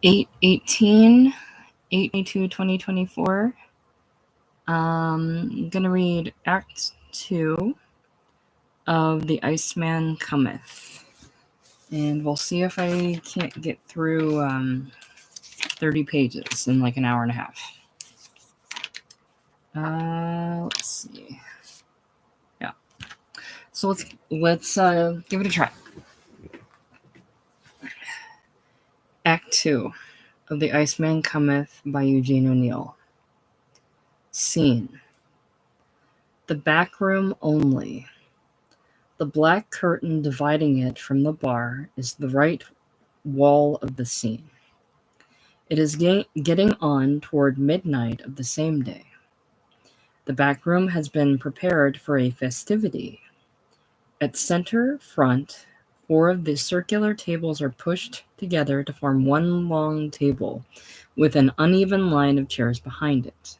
8/18, 8/22/2024. I'm going to read Act 2 of The Iceman Cometh. And we'll see if I can't get through 30 pages in like an hour and a half. Let's see. Yeah. So let's give it a try. Act 2 of The Iceman Cometh by Eugene O'Neill. Scene: the back room only. The black curtain dividing it from the bar is the right wall of the scene. It is getting on toward midnight of the same day. The back room has been prepared for a festivity. At center front, 4 of the circular tables are pushed together to form one long table with an uneven line of chairs behind it,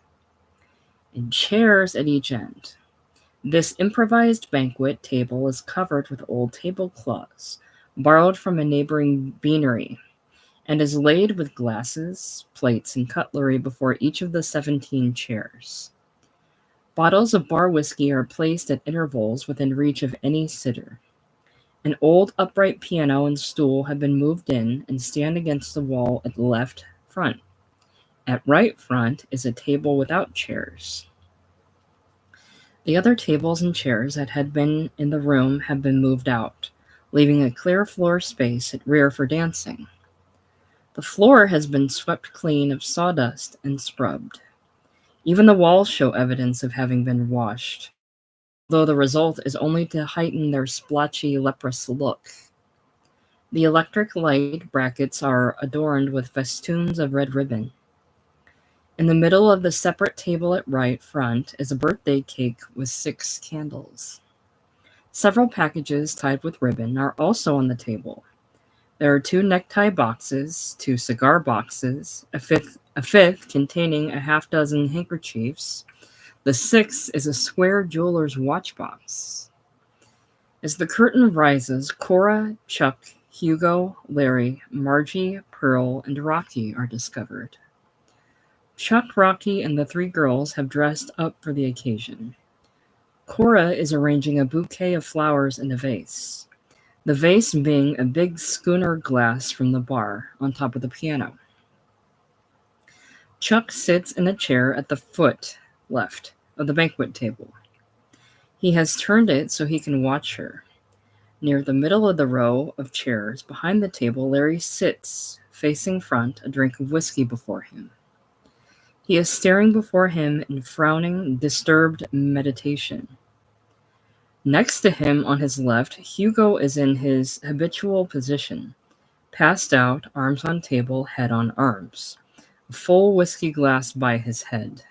and chairs at each end. This improvised banquet table is covered with old tablecloths, borrowed from a neighboring beanery, and is laid with glasses, plates, and cutlery before each of the 17 chairs. Bottles of bar whiskey are placed at intervals within reach of any sitter. An old upright piano and stool have been moved in and stand against the wall at the left front. At right front is a table without chairs. The other tables and chairs that had been in the room have been moved out, leaving a clear floor space at rear for dancing. The floor has been swept clean of sawdust and scrubbed. Even the walls show evidence of having been washed, though the result is only to heighten their splotchy, leprous look. The electric light brackets are adorned with festoons of red ribbon. In the middle of the separate table at right front is a birthday cake with 6 candles. Several packages tied with ribbon are also on the table. There are 2 necktie boxes, 2 cigar boxes, a fifth containing a half-dozen handkerchiefs. The 6th is a square jeweler's watch box. As the curtain rises, Cora, Chuck, Hugo, Larry, Margie, Pearl, and Rocky are discovered. Chuck, Rocky, and the 3 girls have dressed up for the occasion. Cora is arranging a bouquet of flowers in a vase, the vase being a big schooner glass from the bar on top of the piano. Chuck sits in a chair at the foot left of the banquet table. He has turned it so he can watch her. Near the middle of the row of chairs behind the table, Larry sits, facing front, a drink of whiskey before him. He is staring before him in frowning, disturbed meditation. Next to him on his left, Hugo is in his habitual position, passed out, arms on table, head on arms, a full whiskey glass by his head.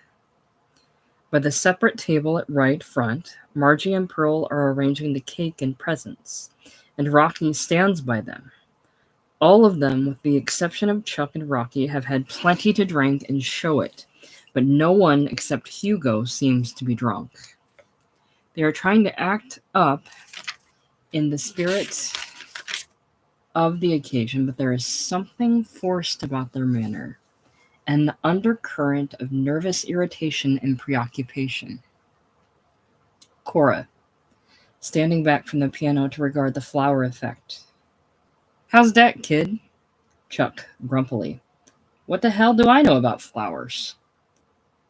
By the separate table at right front, Margie and Pearl are arranging the cake and presents, and Rocky stands by them. All of them, with the exception of Chuck and Rocky, have had plenty to drink and show it, but no one except Hugo seems to be drunk. They are trying to act up in the spirit of the occasion, but there is something forced about their manner, an undercurrent of nervous irritation and preoccupation. Cora, standing back from the piano to regard the flower effect. "How's that, kid?" Chuck, grumpily. "What the hell do I know about flowers?"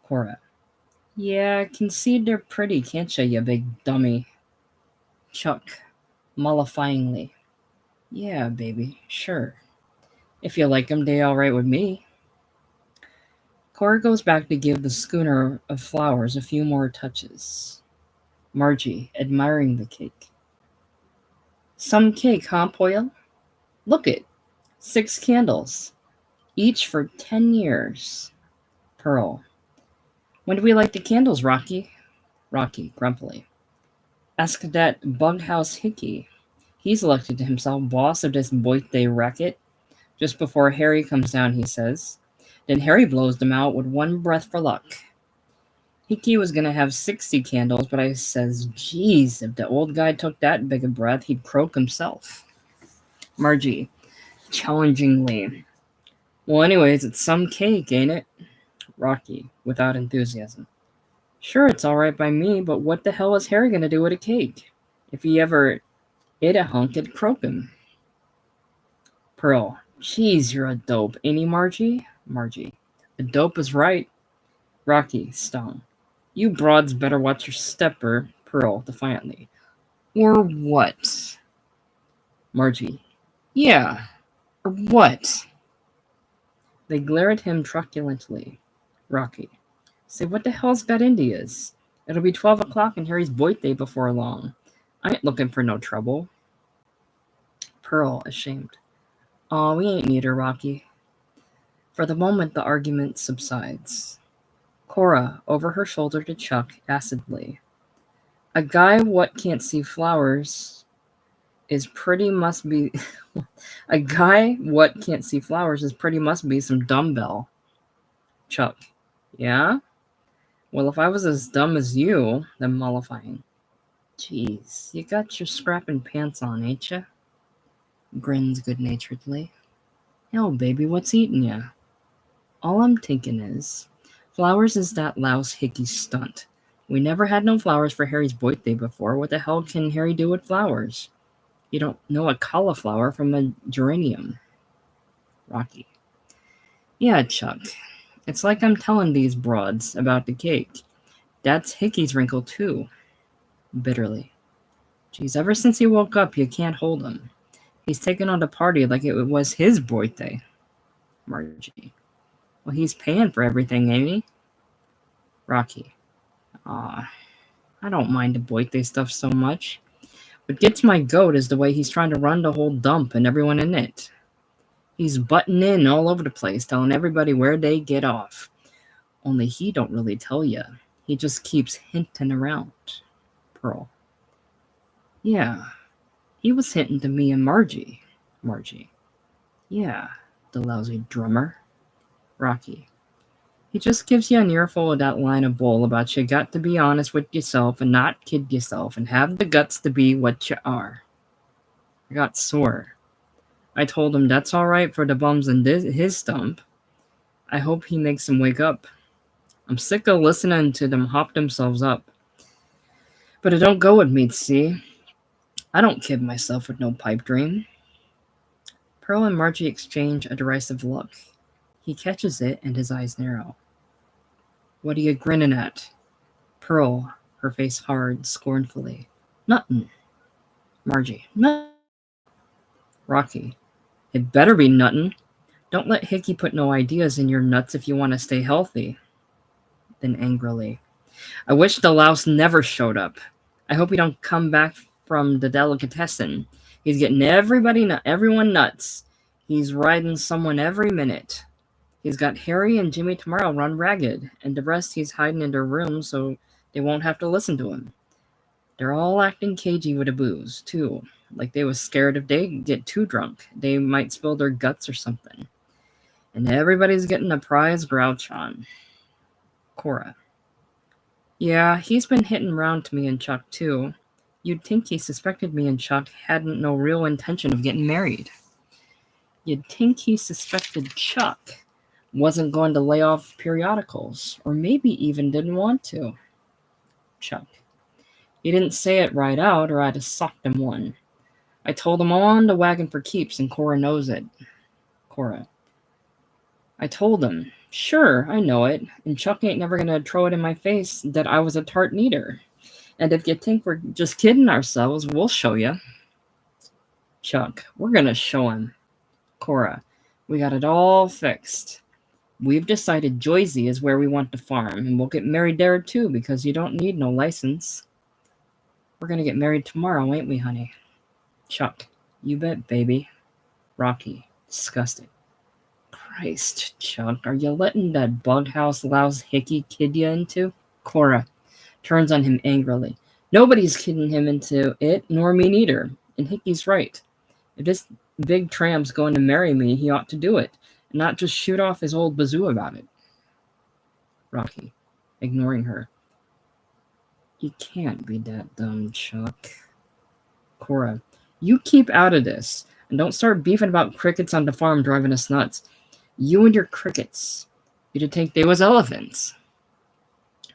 Cora. "Yeah, I can see they're pretty, can't you big dummy?" Chuck, mollifyingly. "Yeah, baby, sure. If you like 'em, they all right with me." Cora goes back to give the schooner of flowers a few more touches. Margie, admiring the cake. "Some cake, huh, Poyle? Look it, 6 candles, each for 10 years. Pearl. "When do we light the candles, Rocky?" Rocky, grumpily. "Ask that Bughouse Hickey. He's elected himself boss of this birthday racket. Just before Harry comes down, he says. Then Harry blows them out with one breath for luck." Hickey was going to have 60 candles, but I says, geez, if the old guy took that big a breath, he'd croak himself. Margie, challengingly. Well, anyways, it's some cake, ain't it? Rocky, without enthusiasm. Sure, it's all right by me, but what the hell is Harry going to do with a cake? If he ever ate a hunk, it'd croak him. Pearl, geez, you're a dope, ain't he, Margie? Margie, the dope is right. Rocky, stung. You broads better watch your stepper. Pearl, defiantly. Or what? Margie, yeah, or what? They glare at him truculently. Rocky, say, what the hell's got into yous? It'll be 12 o'clock and Harry's birthday before long. I ain't looking for no trouble. Pearl, ashamed. Aw, we ain't need her, Rocky. For the moment, the argument subsides. Cora, over her shoulder to Chuck, acidly. A guy what can't see flowers is pretty must be... A guy what can't see flowers is pretty must be some dumbbell. Chuck, yeah? Well, if I was as dumb as you, then mollifying. Jeez, you got your scrapping pants on, ain't ya? Grins good-naturedly. Hell, baby, what's eating ya? All I'm thinking is, flowers is that louse Hickey's stunt. We never had no flowers for Harry's birthday before. What the hell can Harry do with flowers? You don't know a cauliflower from a geranium. Rocky. Yeah, Chuck. It's like I'm telling these broads about the cake. That's Hickey's wrinkle, too. Bitterly. Geez, ever since he woke up, you can't hold him. He's taken on the party like it was his birthday. Margie. Well, he's paying for everything, ain't he? Rocky. Aw, I don't mind the birthday stuff so much. What gets my goat is the way he's trying to run the whole dump and everyone in it. He's butting in all over the place, telling everybody where they get off. Only he don't really tell ya. He just keeps hinting around. Pearl. Yeah, he was hinting to me and Margie. Margie. Yeah, the lousy drummer. Rocky. He just gives you an earful of that line of bull about you got to be honest with yourself and not kid yourself and have the guts to be what you are. I got sore. I told him that's all right for the bums in his stump. I hope he makes them wake up. I'm sick of listening to them hop themselves up. But it don't go with me, see? I don't kid myself with no pipe dream. Pearl and Margie exchange a derisive look. He catches it and his eyes narrow. What are you grinning at? Pearl, her face hard, scornfully. Nuttin'. Margie. Nuttin'. Rocky. It better be nuttin'. Don't let Hickey put no ideas in your nuts if you want to stay healthy. Then angrily. I wish the louse never showed up. I hope he don't come back from the delicatessen. He's getting everyone nuts. He's riding someone every minute. He's got Harry and Jimmy tomorrow run ragged, and the rest he's hiding in their rooms so they won't have to listen to him. They're all acting cagey with the booze, too, like they was scared if they get too drunk, they might spill their guts or something. And everybody's getting a prize grouch on. Cora. Yeah, he's been hitting round to me and Chuck, too. You'd think he suspected me and Chuck hadn't no real intention of getting married. You'd think he suspected Chuck wasn't going to lay off periodicals, or maybe even didn't want to. Chuck. He didn't say it right out, or I'd have socked him one. I told him I'm on the wagon for keeps, and Cora knows it. Cora. I told him, sure, I know it, and Chuck ain't never gonna throw it in my face that I was a tart neater. And if you think we're just kidding ourselves, we'll show you. Chuck, we're gonna show him. Cora, we got it all fixed. We've decided Joyzy is where we want to farm, and we'll get married there too, because you don't need no license. We're gonna get married tomorrow, ain't we, honey? Chuck, you bet, baby. Rocky, disgusted. Christ, Chuck, are you letting that bughouse louse Hickey kid you into? Cora turns on him angrily. Nobody's kidding him into it, nor me neither. And Hickey's right. If this big tramp's going to marry me, he ought to do it, and not just shoot off his old bazoo about it. Rocky, ignoring her. You can't be that dumb, Chuck. Cora, you keep out of this. And don't start beefing about crickets on the farm driving us nuts. You and your crickets. You'd think they was elephants.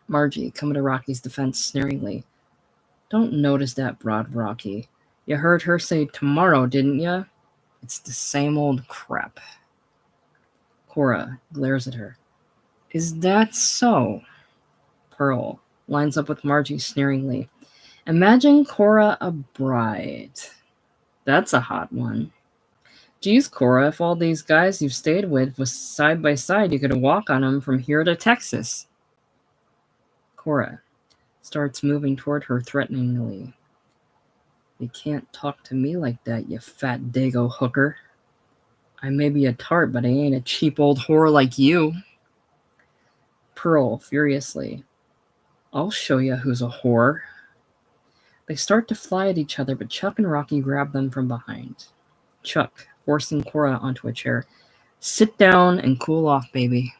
Margie, coming to Rocky's defense sneeringly. Don't notice that broad, Rocky. You heard her say tomorrow, didn't ya? It's the same old crap. Cora glares at her. Is that so? Pearl lines up with Margie sneeringly. Imagine Cora a bride. That's a hot one. Geez, Cora, if all these guys you've stayed with was side by side, you could walk on them from here to Texas. Cora starts moving toward her threateningly. You can't talk to me like that, you fat dago hooker. I may be a tart, but I ain't a cheap old whore like you. Pearl furiously. I'll show you who's a whore. They start to fly at each other, but Chuck and Rocky grab them from behind. Chuck, forcing Cora onto a chair. Sit down and cool off, baby.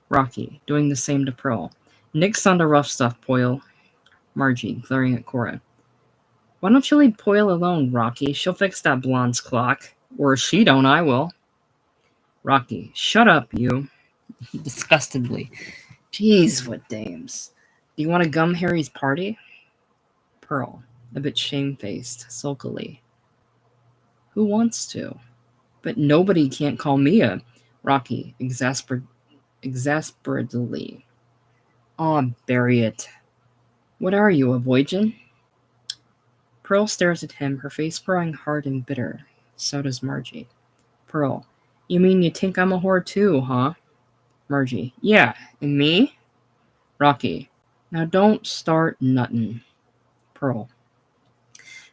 Rocky, doing the same to Pearl. Nix on the rough stuff, Poyle. Margie, glaring at Cora. Why don't you leave Poyle alone, Rocky? She'll fix that blonde's clock. Or if she don't, I will. Rocky, shut up, you. Disgustedly. Jeez, what dames. Do you want to gum Harry's party? Pearl, a bit shamefaced, sulkily. Who wants to? But nobody can't call me a... Rocky, exasperatedly. Aw, bury it. What are you, a Voyagin? Pearl stares at him, her face growing hard and bitter. So does Margie. Pearl, you mean you think I'm a whore too, huh? Margie, yeah, and me? Rocky, now don't start nuttin'. Pearl,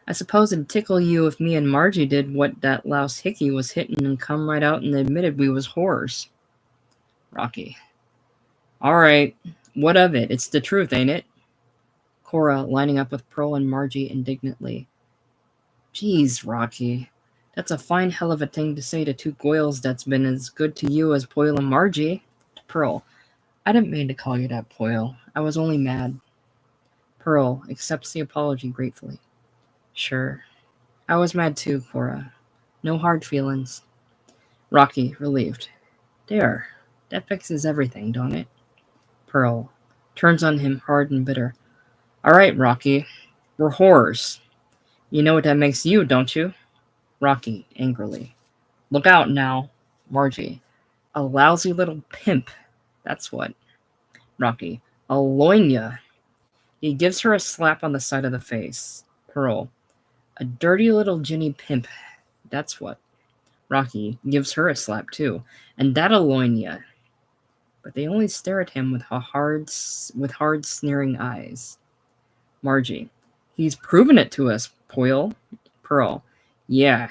I suppose it'd tickle you if me and Margie did what that louse Hickey was hitting and come right out and admitted we was whores. Rocky, all right, what of it? It's the truth, ain't it? Cora, lining up with Pearl and Margie indignantly. Geez, Rocky, that's a fine hell of a thing to say to two goyles that's been as good to you as Poyle and Margie. Pearl, I didn't mean to call you that, Poyle. I was only mad. Pearl accepts the apology gratefully. Sure. I was mad too, Cora. No hard feelings. Rocky, relieved. There. That fixes everything, don't it? Pearl turns on him hard and bitter. All right, Rocky. We're whores. You know what that makes you, don't you? Rocky, angrily. Look out now. Margie. A lousy little pimp. That's what. Rocky. A loinya. He gives her a slap on the side of the face. Pearl. A dirty little Ginny pimp. That's what. Rocky gives her a slap too. And that'll loinya. But they only stare at him with hard, sneering eyes. Margie. He's proven it to us, Poyle. Pearl. Yeah.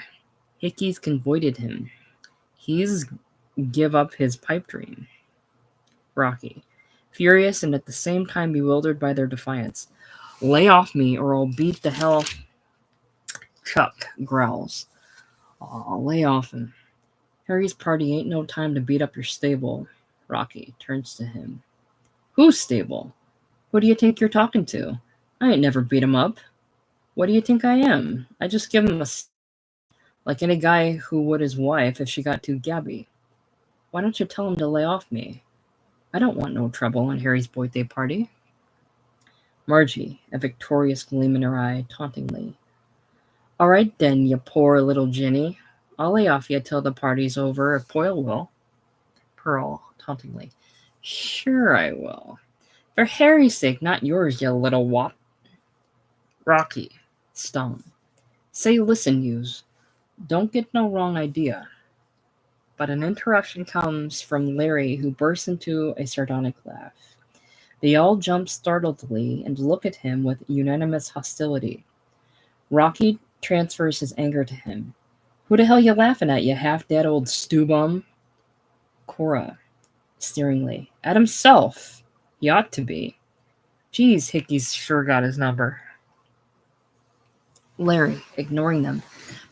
Hickey's convoided him. He's give up his pipe dream. Rocky. Furious and at the same time bewildered by their defiance. Lay off me or I'll beat the hell... Chuck growls. Aw, lay off him. Harry's party ain't no time to beat up your stable. Rocky turns to him. Who's stable? Who do you think you're talking to? I ain't never beat him up. What do you think I am? I just give him a... like any guy who would his wife if she got too gabby. Why don't you tell him to lay off me? I don't want no trouble on Harry's birthday party. Margie, a victorious gleam in her eye, tauntingly. All right then, you poor little Ginny. I'll lay off you till the party's over if Poyle will. Pearl, tauntingly. Sure I will. For Harry's sake, not yours, you little wop. Rocky, stung. Say, listen, yous. Don't get no wrong idea. But an interruption comes from Larry, who bursts into a sardonic laugh. They all jump startledly and look at him with unanimous hostility. Rocky transfers his anger to him. Who the hell you laughing at, you half-dead old stew-bum? Cora, sneeringly. At himself. He ought to be. Geez, Hickey's sure got his number. Larry, ignoring them,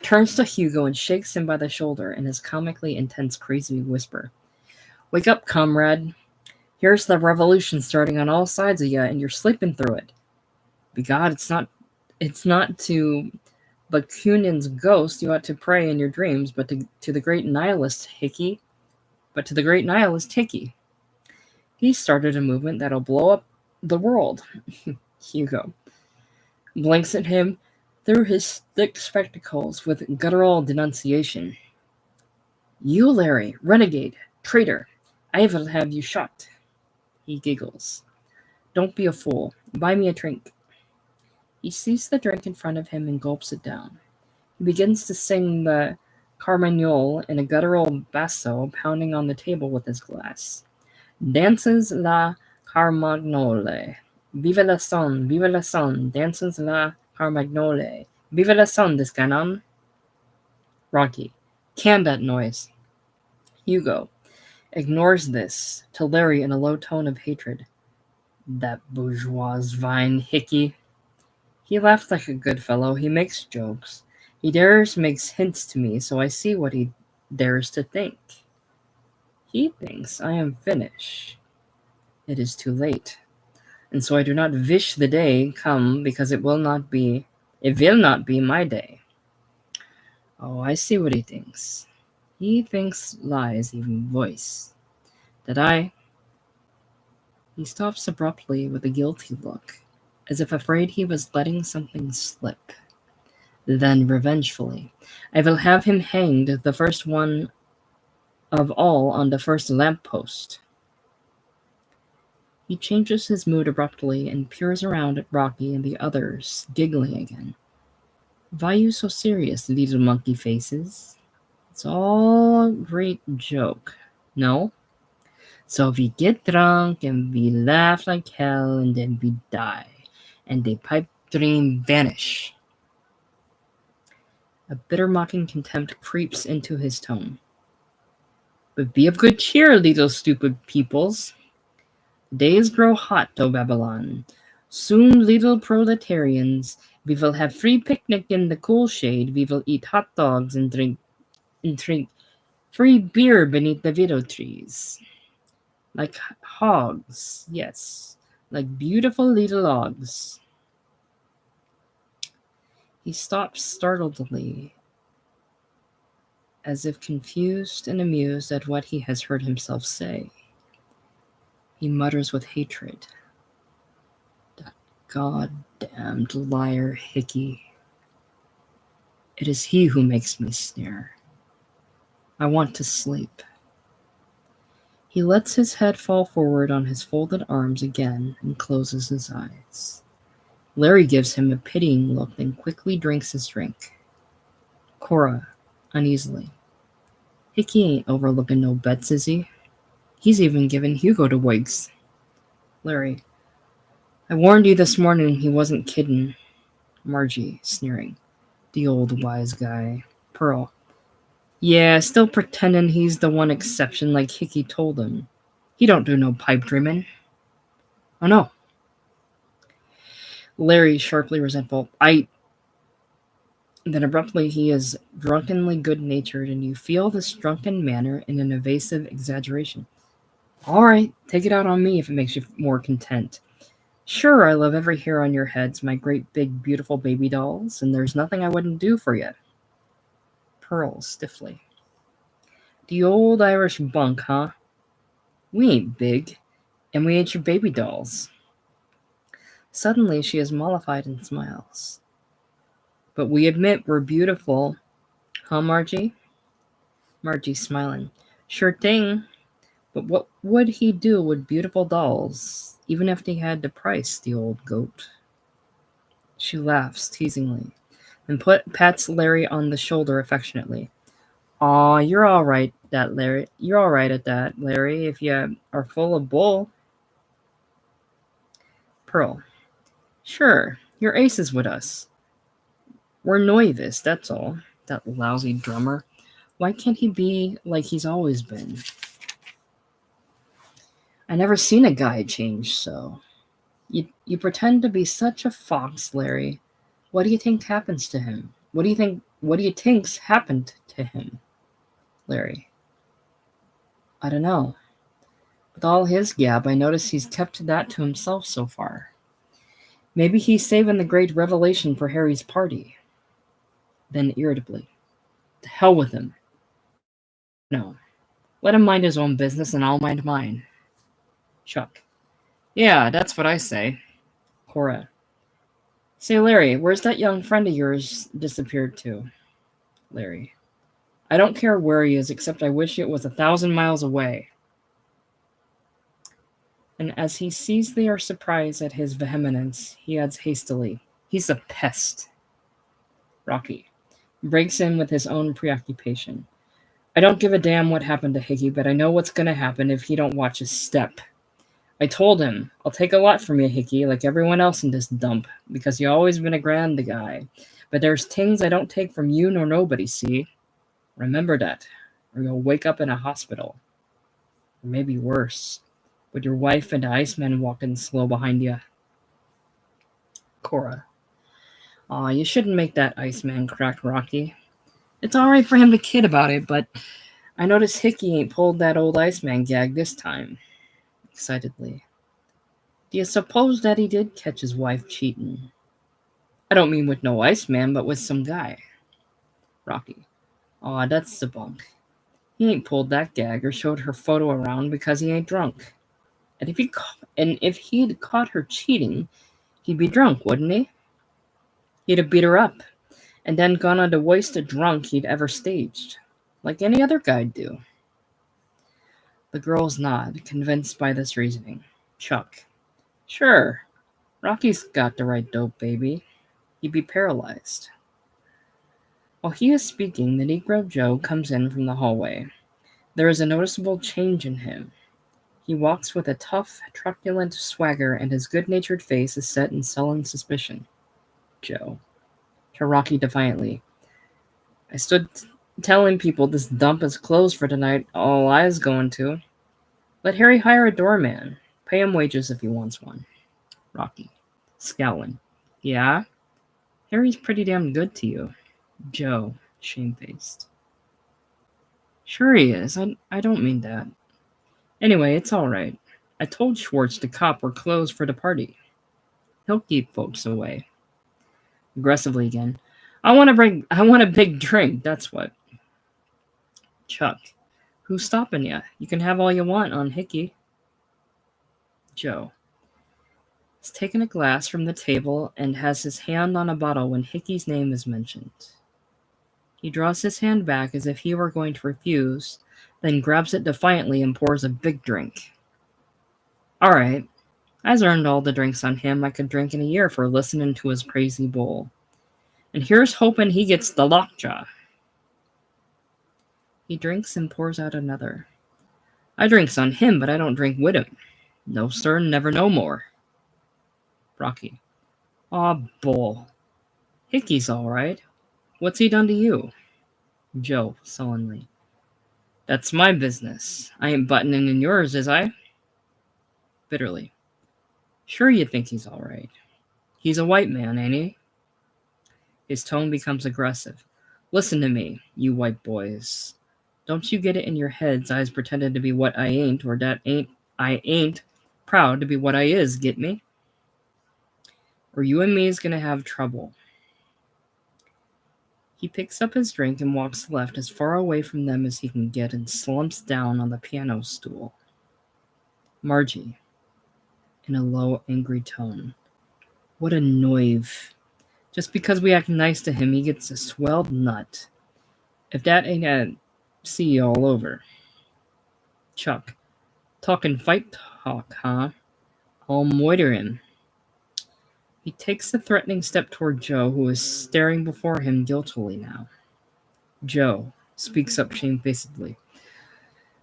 turns to Hugo and shakes him by the shoulder in his comically intense, crazy whisper. Wake up, comrade. Here's the revolution starting on all sides of you, and you're sleeping through it. Begod, it's not to Bakunin's ghost you ought to pray in your dreams, but to the great nihilist Hickey. But to the great nihilist Hickey. He started a movement that'll blow up the world. Hugo blinks at him through his thick spectacles with guttural denunciation. You, Larry, renegade, traitor, I will have you shot. He giggles. Don't be a fool. Buy me a drink. He sees the drink in front of him and gulps it down. He begins to sing the Carmagnole in a guttural basso, pounding on the table with his glass. Dances la Carmagnole. Vive la son, dances la Carmagnole. Vive la son des canons. Rocky. Can that noise. Hugo ignores this to Larry in a low tone of hatred. That bourgeois vine Hickey. He laughs like a good fellow. He makes jokes. He makes hints to me, so I see what he dares to think. He thinks I am finished. It is too late, and so I do not wish the day come because it will not be my day. Oh, I see what he thinks. He thinks lies even voice. He stops abruptly with a guilty look, as if afraid he was letting something slip. Then, revengefully, I will have him hanged, the first one of all, on the first lamp-post. He changes his mood abruptly and peers around at Rocky and the others, giggling again. Why you so serious, little monkey faces? It's all a great joke, no? So we get drunk and we laugh like hell and then we die, and the pipe dream vanish. A bitter mocking contempt creeps into his tone. But be of good cheer, little stupid peoples. The days grow hot, O Babylon. Soon, little proletarians, we will have free picnic in the cool shade. We will eat hot dogs and drink free beer beneath the widow trees. Like hogs, yes, like beautiful little hogs. He stops startledly, as if confused and amused at what he has heard himself say. He mutters with hatred. That goddamned liar Hickey. It is he who makes me sneer. I want to sleep. He lets his head fall forward on his folded arms again and closes his eyes. Larry gives him a pitying look, then quickly drinks his drink. Cora, uneasily. Hickey ain't overlooking no bets, is he? He's even given Hugo to Wiggs. Larry. I warned you this morning he wasn't kidding. Margie, sneering. The old wise guy. Pearl. Yeah, still pretending he's the one exception like Hickey told him. He don't do no pipe dreaming. Oh no. Larry, sharply resentful. Then abruptly he is drunkenly good-natured, and you feel this drunken manner in an evasive exaggeration. All right, take it out on me if it makes you more content. Sure, I love every hair on your heads, my great big beautiful baby dolls, and there's nothing I wouldn't do for you. Pearl, stiffly. The old Irish bunk, huh? We ain't big, and we ain't your baby dolls. Suddenly she is mollified and smiles. But we admit we're beautiful, huh, Margie? Margie, smiling. Sure thing. But what would he do with beautiful dolls, even if he had the price, the old goat? She laughs teasingly, and pats Larry on the shoulder affectionately. Aw, you're all right, Larry. You're all right at that, Larry, if you are full of bull. Pearl. Sure, your ace is with us. We're novice, that's all. That lousy drummer. Why can't he be like he's always been? I never seen a guy change so. You pretend to be such a fox, Larry. What do you think happens to him? What do you think's happened to him? Larry. I don't know. With all his gab, I notice he's kept that to himself so far. Maybe he's saving the great revelation for Harry's party. Then irritably, to hell with him. No, let him mind his own business and I'll mind mine. Chuck. Yeah, that's what I say. Cora. Say, Larry, where's that young friend of yours disappeared to? Larry. I don't care where he is, except I wish it was 1,000 miles away. And as he sees they are surprised at his vehemence, he adds hastily, he's a pest. Rocky breaks in with his own preoccupation. I don't give a damn what happened to Hickey, but I know what's going to happen if he don't watch his step. I told him, I'll take a lot from you, Hickey, like everyone else in this dump, because you always been a grand guy. But there's things I don't take from you nor nobody, see? Remember that, or you'll wake up in a hospital. Or maybe worse, with your wife and the Iceman walking slow behind you. Cora. Aw, you shouldn't make that Iceman crack, Rocky. It's alright for him to kid about it, but I notice Hickey ain't pulled that old Iceman gag this time. Excitedly. Do you suppose that he did catch his wife cheating? I don't mean with no Iceman, but with some guy. Rocky. Aw, that's the bunk. He ain't pulled that gag or showed her photo around because he ain't drunk. And if he'd caught her cheating, he'd be drunk, wouldn't he? He'd have beat her up, and then gone on the wasted drunk he'd ever staged, like any other guy'd do. The girls nod, convinced by this reasoning. Chuck. Sure. Rocky's got the right dope, baby. He'd be paralyzed. While he is speaking, the Negro Joe comes in from the hallway. There is a noticeable change in him. He walks with a tough, truculent swagger, and his good-natured face is set in sullen suspicion. Joe. To Rocky defiantly. I stood telling people this dump is closed for tonight. All I's going to. Let Harry hire a doorman. Pay him wages if he wants one. Rocky. Scowling. Yeah? Harry's pretty damn good to you. Joe. Shamefaced. Sure he is. I don't mean that. Anyway, it's all right. I told Schwartz the cop we're closed for the party. He'll keep folks away. Aggressively again. I want a big drink, that's what. Chuck. Who's stopping you? You can have all you want on Hickey. Joe. He's taken a glass from the table and has his hand on a bottle when Hickey's name is mentioned. He draws his hand back as if he were going to refuse, then grabs it defiantly and pours a big drink. All right. I's earned all the drinks on him I could drink in a year for listening to his crazy bull. And here's hoping he gets the lockjaw. He drinks and pours out another. I drinks on him, but I don't drink with him. No, sir, never no more. Rocky. Aw, bull. Hickey's all right. What's he done to you? Joe, sullenly. That's my business. I ain't buttoning in yours, is I? Bitterly. Sure you think he's all right. He's a white man, ain't he? His tone becomes aggressive. Listen to me, you white boys. Don't you get it in your heads I's pretending to be what I ain't, or that I ain't proud to be what I is, get me? Or you and me is gonna have trouble. He picks up his drink and walks left as far away from them as he can get and slumps down on the piano stool. Margie, in a low, angry tone. What a knave. Just because we act nice to him, he gets a swelled nut. If that ain't a see all over. Chuck. Talking fight talk, huh? I'll moiter him. He takes a threatening step toward Joe, who is staring before him guiltily now. Joe speaks up shamefacedly.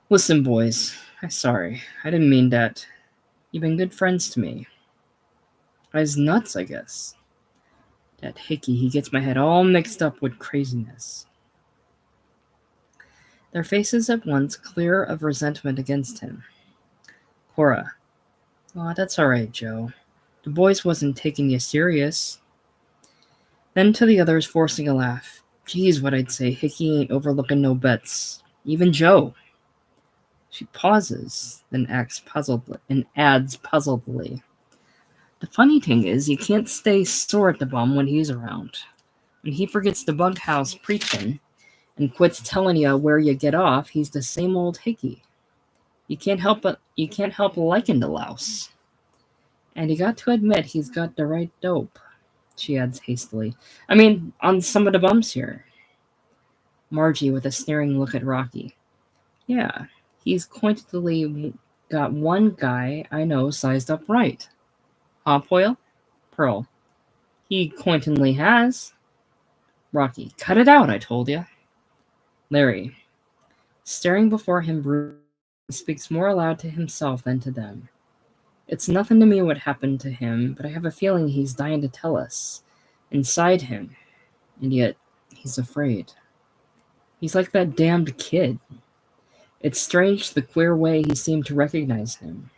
Listen, boys. I'm sorry. I didn't mean that. You've been good friends to me. I's nuts, I guess. That Hickey, he gets my head all mixed up with craziness. Their faces at once clear of resentment against him. Cora. Aw, that's all right, Joe. The boys wasn't taking you serious. Then to the others, forcing a laugh. Geez, what I'd say. Hickey ain't overlooking no bets. Even Joe. She pauses, then adds puzzledly. The funny thing is, you can't stay sore at the bum when he's around. When he forgets the bunkhouse preaching and quits telling you where you get off, he's the same old hickey. You can't help liking the louse. And you got to admit he's got the right dope, she adds hastily. I mean, on some of the bums here. Margie with a staring look at Rocky. Yeah, he's pointedly got one guy I know sized up right. Hop oil? Pearl. He pointedly has. Rocky. Cut it out, I told you. Larry. Staring before him, Bruce speaks more aloud to himself than to them. It's nothing to me what happened to him, but I have a feeling he's dying to tell us. Inside him. And yet, he's afraid. He's like that damned kid. It's strange the queer way he seemed to recognize him.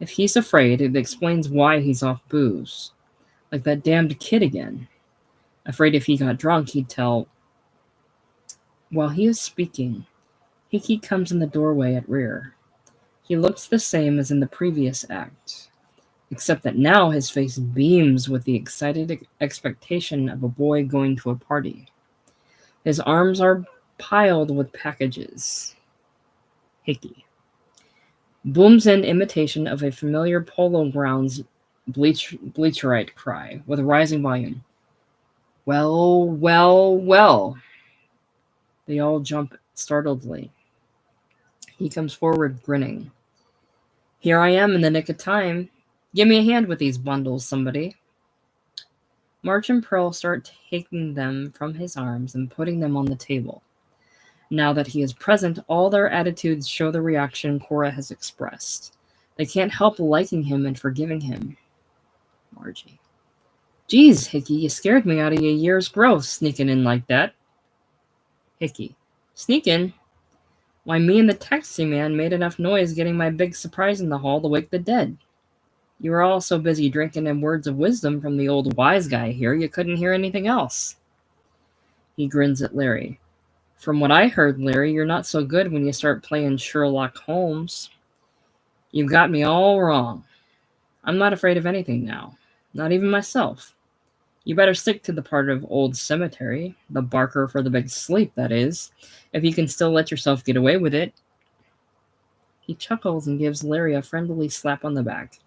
If he's afraid, it explains why he's off booze. Like that damned kid again. Afraid if he got drunk, he'd tell. While he is speaking, Hickey comes in the doorway at rear. He looks the same as in the previous act, except that now his face beams with the excited expectation of a boy going to a party. His arms are piled with packages. Hickey booms in imitation of a familiar Polo Grounds bleacherite cry with a rising volume. Well, well, well. They all jump startledly. He comes forward, grinning. Here I am in the nick of time. Give me a hand with these bundles, somebody. March and Pearl start taking them from his arms and putting them on the table. Now that he is present, all their attitudes show the reaction Cora has expressed. They can't help liking him and forgiving him. Margie. Geez, Hickey, you scared me out of your year's growth sneaking in like that. Hickey. Sneaking? Why, me and the taxi man made enough noise getting my big surprise in the hall to wake the dead. You were all so busy drinking in words of wisdom from the old wise guy here, you couldn't hear anything else. He grins at Larry. From what I heard, Larry, you're not so good when you start playing Sherlock Holmes. You've got me all wrong. I'm not afraid of anything now. Not even myself. You better stick to the part of Old Cemetery, the Barker for the big sleep, that is, if you can still let yourself get away with it. He chuckles and gives Larry a friendly slap on the back.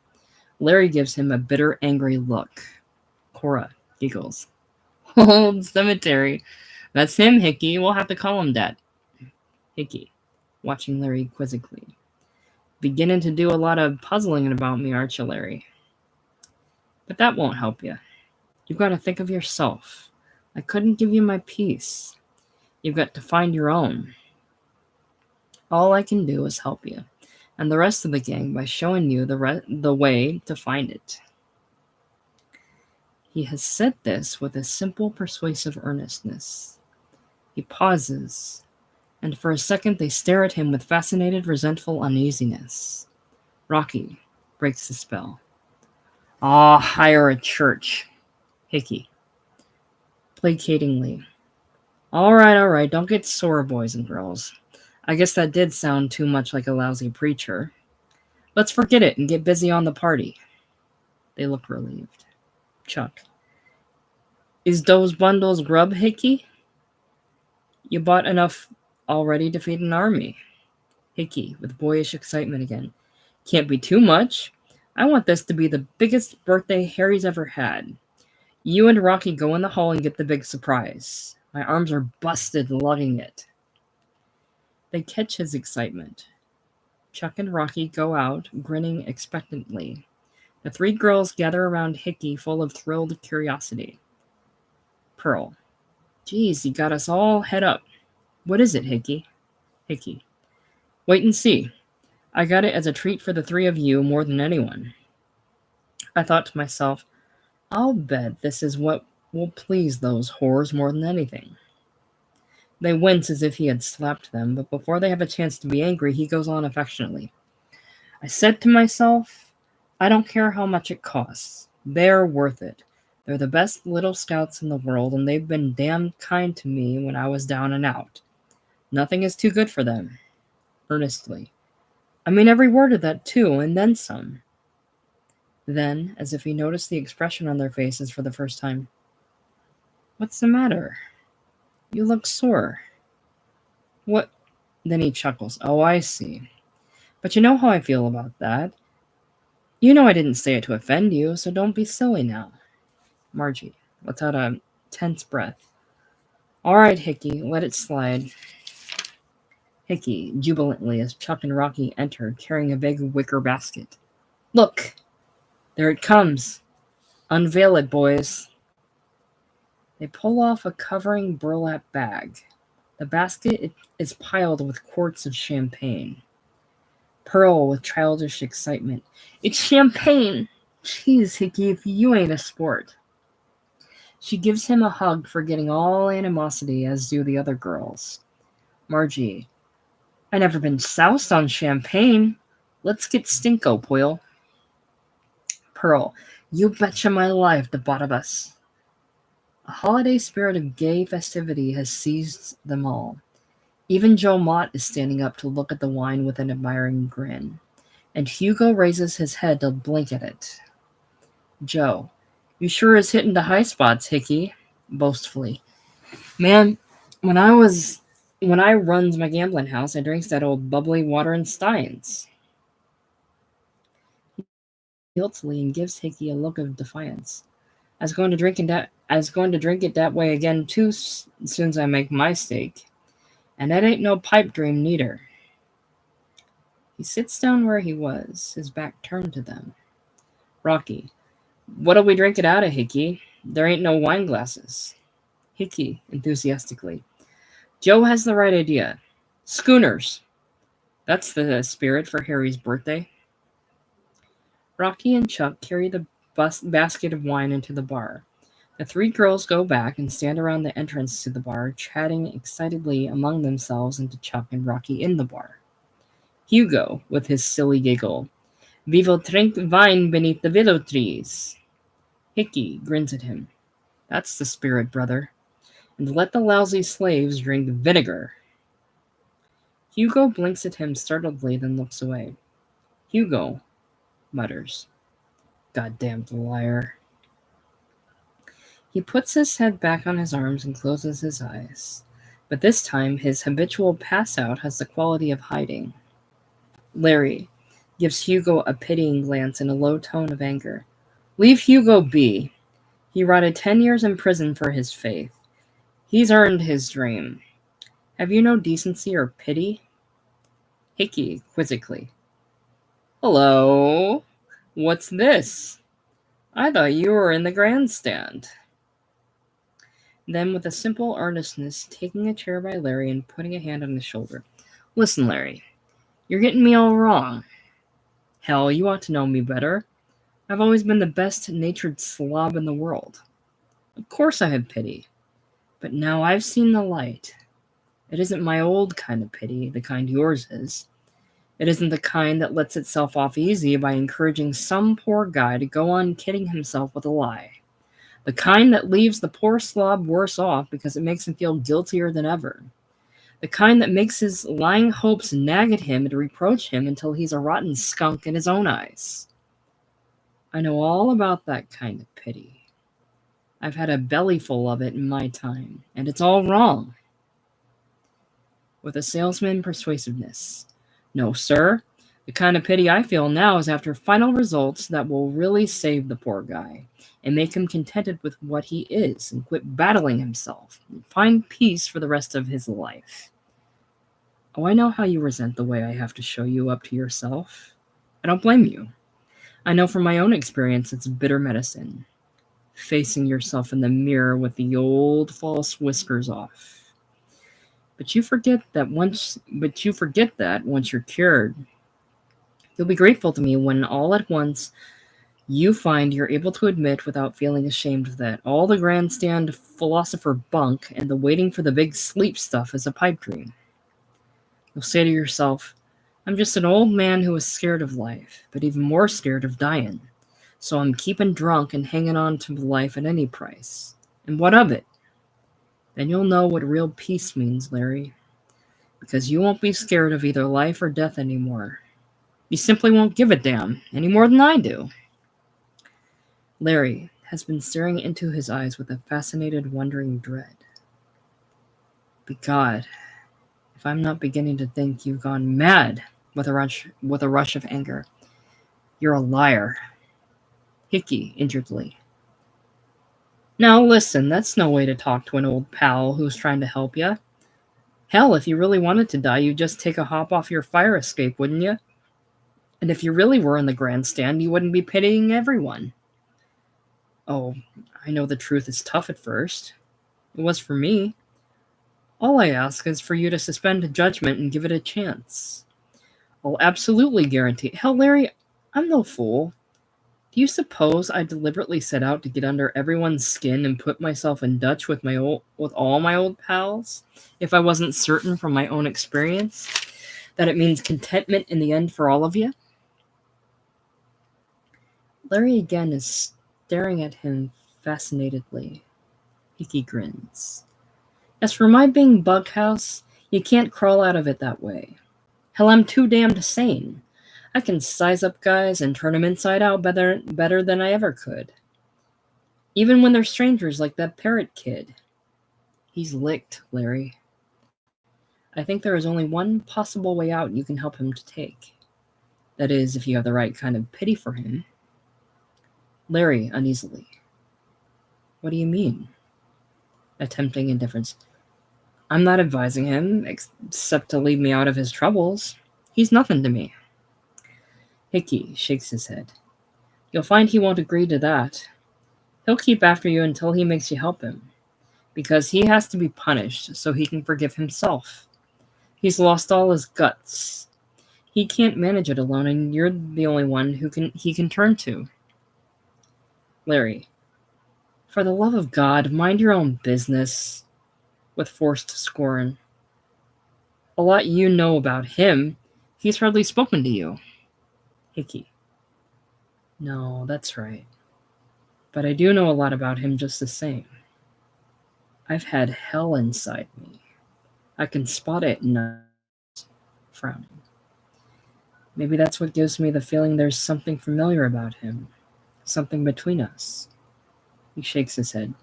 Larry gives him a bitter, angry look. Cora giggles. Old Cemetery. That's him, Hickey. We'll have to call him that. Hickey, watching Larry quizzically. Beginning to do a lot of puzzling about me, aren't you, Larry? But that won't help you. You've got to think of yourself. I couldn't give you my piece. You've got to find your own. All I can do is help you, and the rest of the gang by showing you the way to find it. He has said this with a simple, persuasive earnestness. He pauses, and for a second they stare at him with fascinated, resentful uneasiness. Rocky breaks the spell. Hire a church. Hickey, placatingly. All right, don't get sore, boys and girls. I guess that did sound too much like a lousy preacher. Let's forget it and get busy on the party. They look relieved. Chuck. Is those bundles grub, Hickey? You bought enough already to feed an army. Hickey, with boyish excitement again. Can't be too much. I want this to be the biggest birthday Harry's ever had. You and Rocky go in the hall and get the big surprise. My arms are busted lugging it. They catch his excitement. Chuck and Rocky go out, grinning expectantly. The three girls gather around Hickey, full of thrilled curiosity. Pearl. Geez, you got us all head up. What is it, Hickey? Hickey. Wait and see. I got it as a treat for the three of you more than anyone. I thought to myself, I'll bet this is what will please those whores more than anything. They wince as if he had slapped them, but before they have a chance to be angry, he goes on affectionately. I said to myself, I don't care how much it costs. They're worth it. They're the best little scouts in the world, and they've been damned kind to me when I was down and out. Nothing is too good for them. Earnestly. I mean every word of that too, and then some. Then, as if he noticed the expression on their faces for the first time, "What's the matter? You look sore." "What?" Then he chuckles. "Oh, I see. But you know how I feel about that. You know I didn't say it to offend you, so don't be silly now." Margie lets out a tense breath. "All right, Hickey, let it slide." Hickey, jubilantly, as Chuck and Rocky enter, carrying a big wicker basket. "Look! There it comes! Unveil it, boys." They pull off a covering burlap bag. The basket is piled with quarts of champagne. Pearl, with childish excitement, "It's champagne! Jeez, Hickey, if you ain't a sport." She gives him a hug, forgetting all animosity, as do the other girls. Margie, "I never been soused on champagne. Let's get stinko, Poyle." Pearl, "You betcha my life, the bot of us." A holiday spirit of gay festivity has seized them all. Even Joe Mott is standing up to look at the wine with an admiring grin, and Hugo raises his head to blink at it. Joe, "You sure is hitting the high spots, Hickey," boastfully. "Man, when I runs my gambling house, I drinks that old bubbly water in steins." Guiltily, and gives Hickey a look of defiance. "I was going to drink it that way again too, soon's I make my stake. And that ain't no pipe dream neither." He sits down where he was, his back turned to them. Rocky, "What'll we drink it out of, Hickey? There ain't no wine glasses." Hickey, enthusiastically, "Joe has the right idea. Schooners. That's the spirit for Harry's birthday." Rocky and Chuck carry the basket of wine into the bar. The three girls go back and stand around the entrance to the bar, chatting excitedly among themselves and to Chuck and Rocky in the bar. Hugo, with his silly giggle, "We will drink wine beneath the willow trees." Hickey grins at him. "That's the spirit, brother. And let the lousy slaves drink vinegar." Hugo blinks at him startledly, then looks away. Hugo mutters, "Goddamned liar." He puts his head back on his arms and closes his eyes. But this time, his habitual pass-out has the quality of hiding. Larry gives Hugo a pitying glance in a low tone of anger. "Leave Hugo be. He rotted 10 years in prison for his faith. He's earned his dream. Have you no decency or pity?" Hickey, quizzically, "Hello? What's this? I thought you were in the grandstand." Then, with a simple earnestness, taking a chair by Larry and putting a hand on his shoulder. "Listen, Larry, you're getting me all wrong. Hell, you ought to know me better. I've always been the best-natured slob in the world. Of course I have pity. But now I've seen the light. It isn't my old kind of pity, the kind yours is. It isn't the kind that lets itself off easy by encouraging some poor guy to go on kidding himself with a lie. The kind that leaves the poor slob worse off because it makes him feel guiltier than ever. The kind that makes his lying hopes nag at him and reproach him until he's a rotten skunk in his own eyes. I know all about that kind of pity. I've had a bellyful of it in my time, and it's all wrong." With a salesman persuasiveness. "No, sir. The kind of pity I feel now is after final results that will really save the poor guy and make him contented with what he is and quit battling himself and find peace for the rest of his life. Oh, I know how you resent the way I have to show you up to yourself. I don't blame you. I know from my own experience it's bitter medicine. Facing yourself in the mirror with the old false whiskers off. But you forget that once you're cured, you'll be grateful to me when all at once you find you're able to admit without feeling ashamed that all the grandstand philosopher bunk and the waiting for the big sleep stuff is a pipe dream. You'll say to yourself, I'm just an old man who is scared of life, but even more scared of dying. So I'm keeping drunk and hanging on to life at any price. And what of it? Then you'll know what real peace means, Larry. Because you won't be scared of either life or death anymore. You simply won't give a damn, any more than I do. Larry has been staring into his eyes with a fascinated, wondering dread. Begod, if I'm not beginning to think you've gone mad with a rush of anger. You're a liar. Hickey, injuredly. Now listen, that's no way to talk to an old pal who's trying to help you. Hell, if you really wanted to die, you'd just take a hop off your fire escape, wouldn't you? And if you really were in the grandstand, you wouldn't be pitying everyone. Oh, I know the truth is tough at first. It was for me. All I ask is for you to suspend judgment and give it a chance. I'll absolutely guarantee. Hell, Larry, I'm no fool. Do you suppose I deliberately set out to get under everyone's skin and put myself in Dutch with all my old pals, if I wasn't certain from my own experience that it means contentment in the end for all of you? Larry again is staring at him fascinatedly. Hickey grins. As for my being bughouse, you can't crawl out of it that way. Hell, I'm too damned sane. I can size up guys and turn them inside out better than I ever could. Even when they're strangers like that parrot kid. He's licked, Larry. I think there is only one possible way out you can help him to take. That is, if you have the right kind of pity for him. Larry, uneasily. What do you mean? Attempting indifference. I'm not advising him, except to leave me out of his troubles. He's nothing to me. Hickey shakes his head. You'll find he won't agree to that. He'll keep after you until he makes you help him, because he has to be punished so he can forgive himself. He's lost all his guts. He can't manage it alone, and you're the only one he can turn to. Larry, for the love of God, mind your own business, with forced scorn. A lot you know about him. He's hardly spoken to you. Hickey. No, that's right. But I do know a lot about him just the same. I've had hell inside me. I can spot it in frowning. Maybe that's what gives me the feeling there's something familiar about him. Something between us. He shakes his head.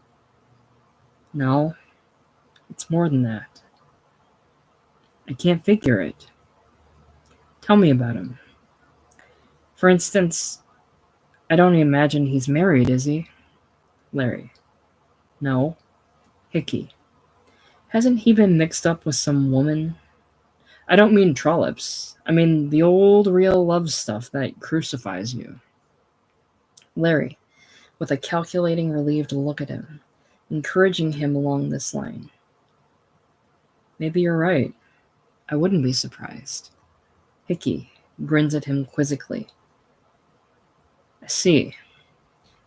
No, it's more than that. I can't figure it. Tell me about him. For instance, I don't imagine he's married, is he? Larry. No. Hickey. Hasn't he been mixed up with some woman? I don't mean trollops. I mean the old real love stuff that crucifies you. Larry, with a calculating, relieved look at him, encouraging him along this line. Maybe you're right. I wouldn't be surprised. Hickey grins at him quizzically. I see.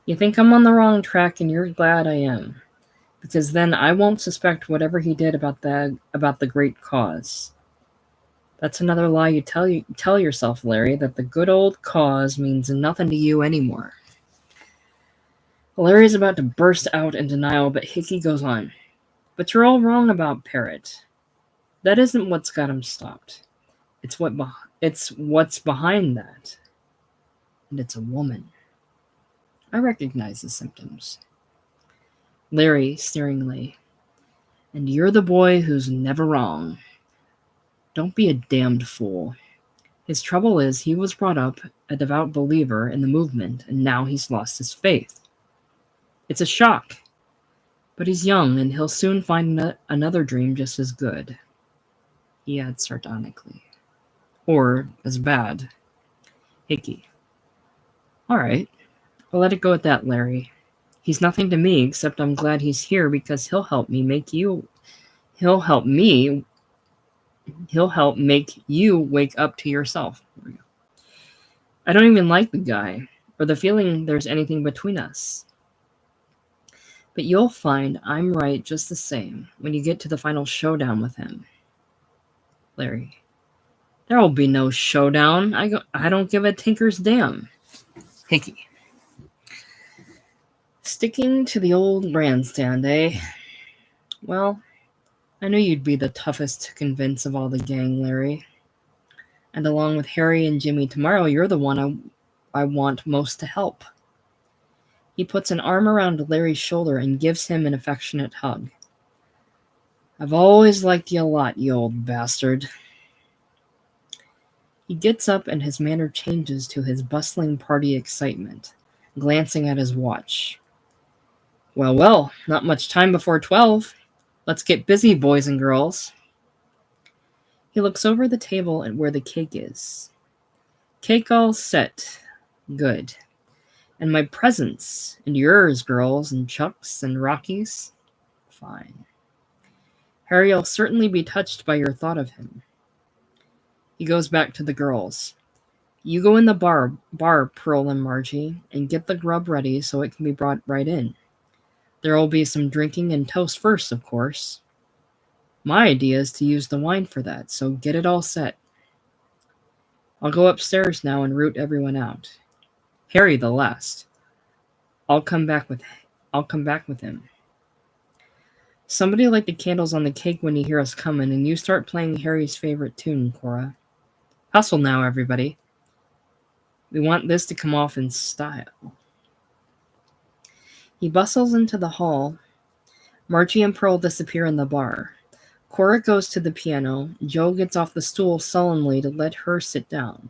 You think I'm on the wrong track, and you're glad I am, because then I won't suspect whatever he did about the great cause. That's another lie you tell yourself, Larry, that the good old cause means nothing to you anymore. Larry's about to burst out in denial, but Hickey goes on. But you're all wrong about Parrot. That isn't what's got him stopped. It's what's behind that. And it's a woman. I recognize the symptoms. Larry, sneeringly. And you're the boy who's never wrong. Don't be a damned fool. His trouble is he was brought up a devout believer in the movement, and now he's lost his faith. It's a shock. But he's young, and he'll soon find another dream just as good. He adds sardonically. Or as bad. Hickey. All right. I'll let it go at that, Larry. He's nothing to me, except I'm glad he's here because he'll help make you wake up to yourself. I don't even like the guy, or the feeling there's anything between us. But you'll find I'm right just the same when you get to the final showdown with him. Larry. There will be no showdown. I don't give a tinker's damn. Hickey. Sticking to the old grandstand, eh? Well, I knew you'd be the toughest to convince of all the gang, Larry. And along with Harry and Jimmy tomorrow, you're the one I want most to help. He puts an arm around Larry's shoulder and gives him an affectionate hug. I've always liked you a lot, you old bastard. He gets up and his manner changes to his bustling party excitement, glancing at his watch. Well, not much time before 12. Let's get busy, boys and girls. He looks over the table at where the cake is. Cake all set. Good. And my presents, and yours, girls, and Chuck's, and Rocky's. Fine. Harry'll certainly be touched by your thought of him. He goes back to the girls. You go in the bar, Pearl and Margie, and get the grub ready so it can be brought right in. There will be some drinking and toast first, of course. My idea is to use the wine for that, so get it all set. I'll go upstairs now and root everyone out. Harry the last. I'll come back with him. Somebody light the candles on the cake when you hear us coming, and you start playing Harry's favorite tune, Cora. Hustle now, everybody. We want this to come off in style. He bustles into the hall. Margie and Pearl disappear in the bar. Cora goes to the piano. Joe gets off the stool sullenly to let her sit down.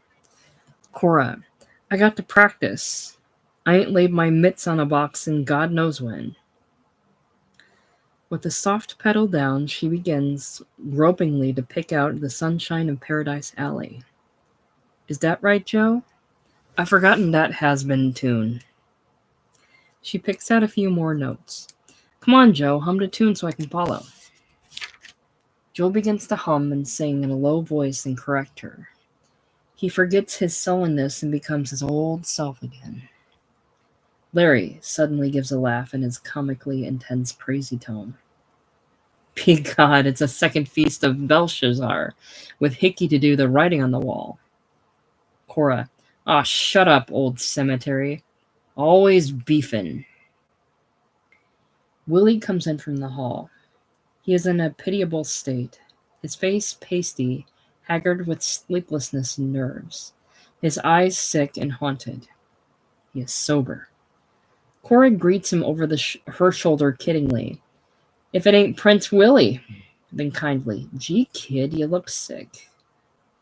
Cora, I got to practice. I ain't laid my mitts on a box in God knows when. With the soft pedal down, she begins gropingly to pick out the Sunshine of Paradise Alley. Is that right, Joe? I've forgotten that has-been tune. She picks out a few more notes. Come on, Joe, hum the tune so I can follow. Joe begins to hum and sing in a low voice and correct her. He forgets his sullenness and becomes his old self again. Larry suddenly gives a laugh in his comically intense, crazy tone. Begod, it's a second feast of Belshazzar, with Hickey to do the writing on the wall. Cora, shut up, old cemetery. Always beefin'. Willie comes in from the hall. He is in a pitiable state, his face pasty, haggard with sleeplessness and nerves, his eyes sick and haunted. He is sober. Cora greets him over her shoulder kiddingly. If it ain't Prince Willie, then kindly, gee, kid, you look sick.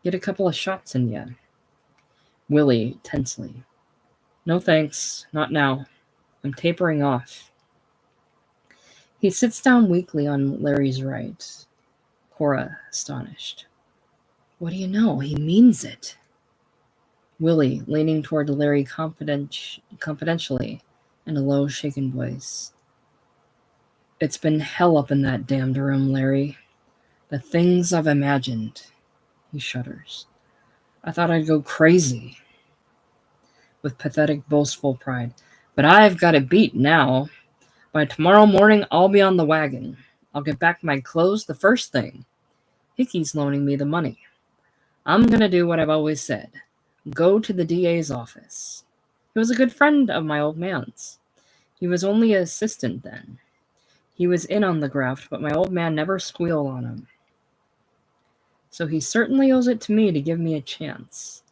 Get a couple of shots in ya. Willie, tensely. No thanks, not now. I'm tapering off. He sits down weakly on Larry's right. Cora, astonished. What do you know? He means it. Willie, leaning toward Larry confidentially, in a low, shaken voice. It's been hell up in that damned room, Larry. The things I've imagined. He shudders. I thought I'd go crazy. With pathetic, boastful pride. But I've got it beat now. By tomorrow morning, I'll be on the wagon. I'll get back my clothes the first thing. Hickey's loaning me the money. I'm going to do what I've always said. Go to the DA's office. He was a good friend of my old man's. He was only an assistant then. He was in on the graft, but my old man never squealed on him. So he certainly owes it to me to give me a chance.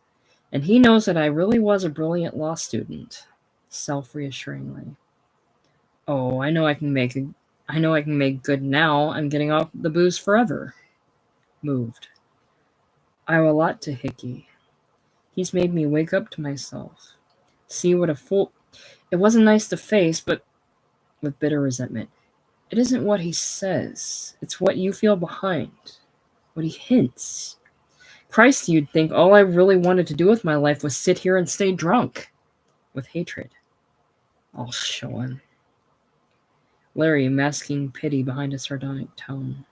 And he knows that I really was a brilliant law student, self-reassuringly. Oh, I know I can make good now. I'm getting off the booze forever. Moved. I owe a lot to Hickey. He's made me wake up to myself. See what a fool. It wasn't nice to face, but with bitter resentment. It isn't what he says. It's what you feel behind. What he hints. Christ, you'd think all I really wanted to do with my life was sit here and stay drunk. With hatred. I'll show him. Larry, masking pity behind a sardonic tone.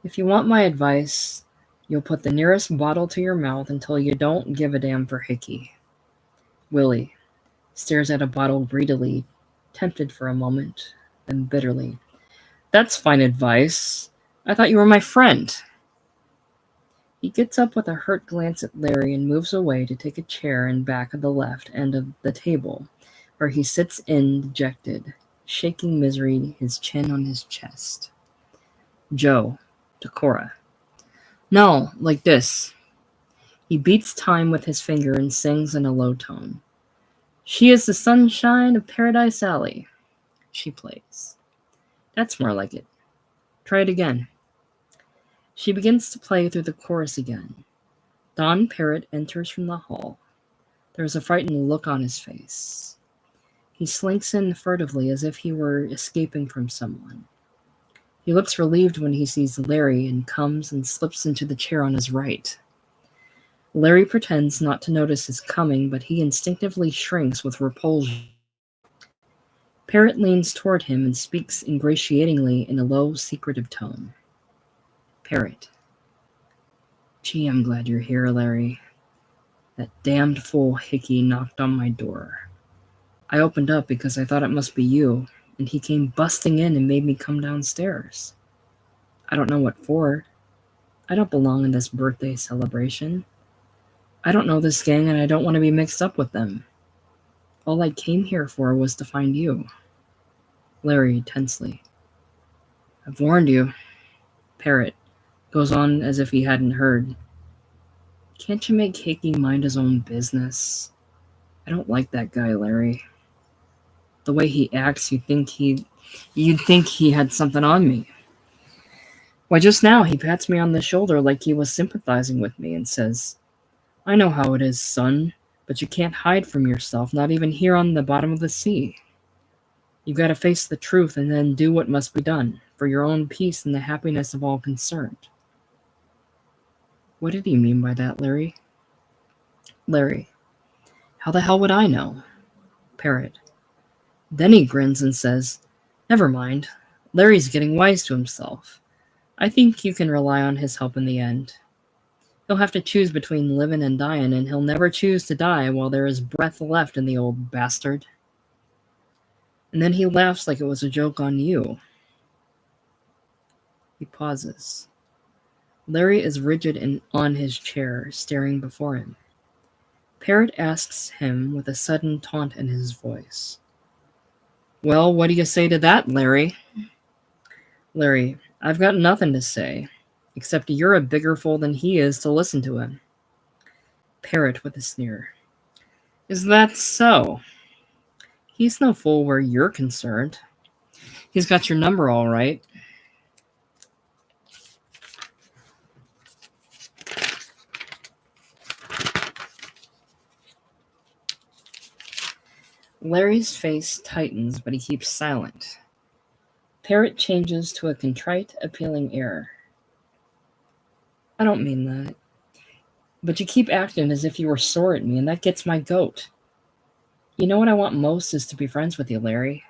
If you want my advice, you'll put the nearest bottle to your mouth until you don't give a damn for Hickey. Willie stares at a bottle greedily, tempted for a moment, then bitterly. That's fine advice. I thought you were my friend. He gets up with a hurt glance at Larry and moves away to take a chair in back of the left end of the table, where he sits in dejected, shaking misery, his chin on his chest. Joe, to Cora. No, like this. He beats time with his finger and sings in a low tone. She is the sunshine of Paradise Alley. She plays. That's more like it. Try it again. She begins to play through the chorus again. Don Parrott enters from the hall. There is a frightened look on his face. He slinks in furtively as if he were escaping from someone. He looks relieved when he sees Larry and comes and slips into the chair on his right. Larry pretends not to notice his coming, but he instinctively shrinks with repulsion. Parrott leans toward him and speaks ingratiatingly in a low, secretive tone. Parrott. Gee, I'm glad you're here, Larry. That damned fool Hickey knocked on my door. I opened up because I thought it must be you, and he came busting in and made me come downstairs. I don't know what for. I don't belong in this birthday celebration. I don't know this gang, and I don't want to be mixed up with them. All I came here for was to find you. Larry, tensely. I've warned you. Parrott goes on as if he hadn't heard. Can't you make Hickey mind his own business? I don't like that guy, Larry. The way he acts, you'd think he had something on me. Why, just now he pats me on the shoulder like he was sympathizing with me and says, I know how it is, son, but you can't hide from yourself, not even here on the bottom of the sea. You've got to face the truth and then do what must be done, for your own peace and the happiness of all concerned. What did he mean by that, Larry? Larry. How the hell would I know? Parrott. Then he grins and says, Never mind. Larry's getting wise to himself. I think you can rely on his help in the end. He'll have to choose between living and dying, and he'll never choose to die while there is breath left in the old bastard. And then he laughs like it was a joke on you. He pauses. Larry is rigid and on his chair, staring before him. Parrott asks him with a sudden taunt in his voice. Well, what do you say to that, Larry? Larry, I've got nothing to say, except you're a bigger fool than he is to listen to him. Parrott with a sneer. Is that so? He's no fool where you're concerned. He's got your number all right. Larry's face tightens, but he keeps silent. Parrott changes to a contrite, appealing air. I don't mean that. But you keep acting as if you were sore at me, and that gets my goat. You know what I want most is to be friends with you, Larry.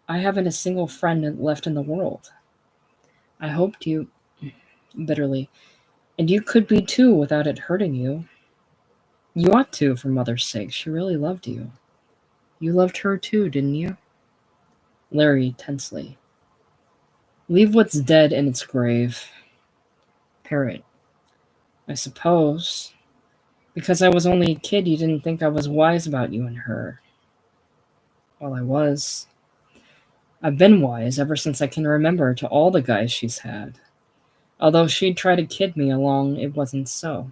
I haven't a single friend left in the world. I hoped you, bitterly, and you could be too without it hurting you. You ought to, for Mother's sake. She really loved you. You loved her too, didn't you? Larry, tensely. Leave what's dead in its grave. Parrott. I suppose. Because I was only a kid, you didn't think I was wise about you and her. Well, I was. I've been wise ever since I can remember to all the guys she's had. Although she'd try to kid me along, it wasn't so.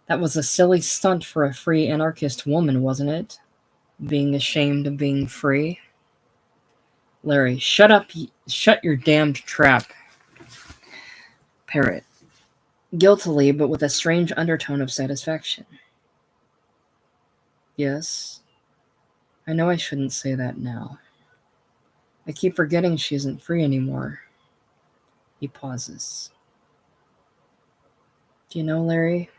That was a silly stunt for a free anarchist woman, wasn't it? Being ashamed of being free. Larry, shut up, shut your damned trap. Parrott, guiltily, but with a strange undertone of satisfaction. Yes, I know I shouldn't say that now. I keep forgetting she isn't free anymore. He pauses. Do you know, Larry,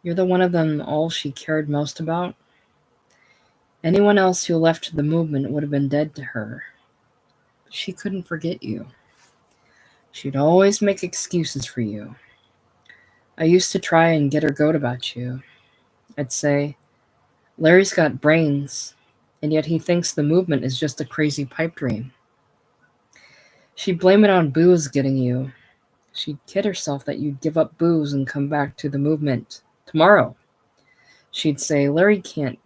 you're the one of them all she cared most about. Anyone else who left the movement would have been dead to her. But she couldn't forget you. She'd always make excuses for you. I used to try and get her goat about you. I'd say, Larry's got brains, and yet he thinks the movement is just a crazy pipe dream. She'd blame it on booze getting you. She'd kid herself that you'd give up booze and come back to the movement tomorrow. She'd say, Larry can't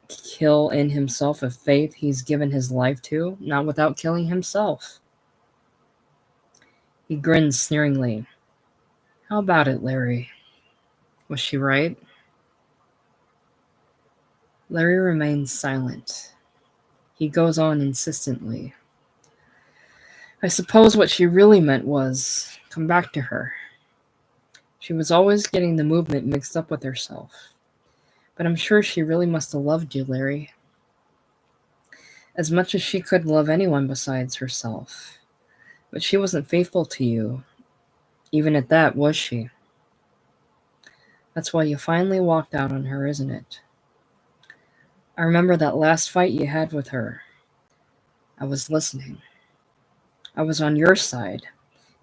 kill in himself a faith he's given his life to, not without killing himself. He grinned sneeringly. How about it, Larry? Was she right? Larry remains silent. He goes on insistently. I suppose what she really meant was, come back to her. She was always getting the movement mixed up with herself. But I'm sure she really must have loved you, Larry. As much as she could love anyone besides herself. But she wasn't faithful to you. Even at that, was she? That's why you finally walked out on her, isn't it? I remember that last fight you had with her. I was listening. I was on your side,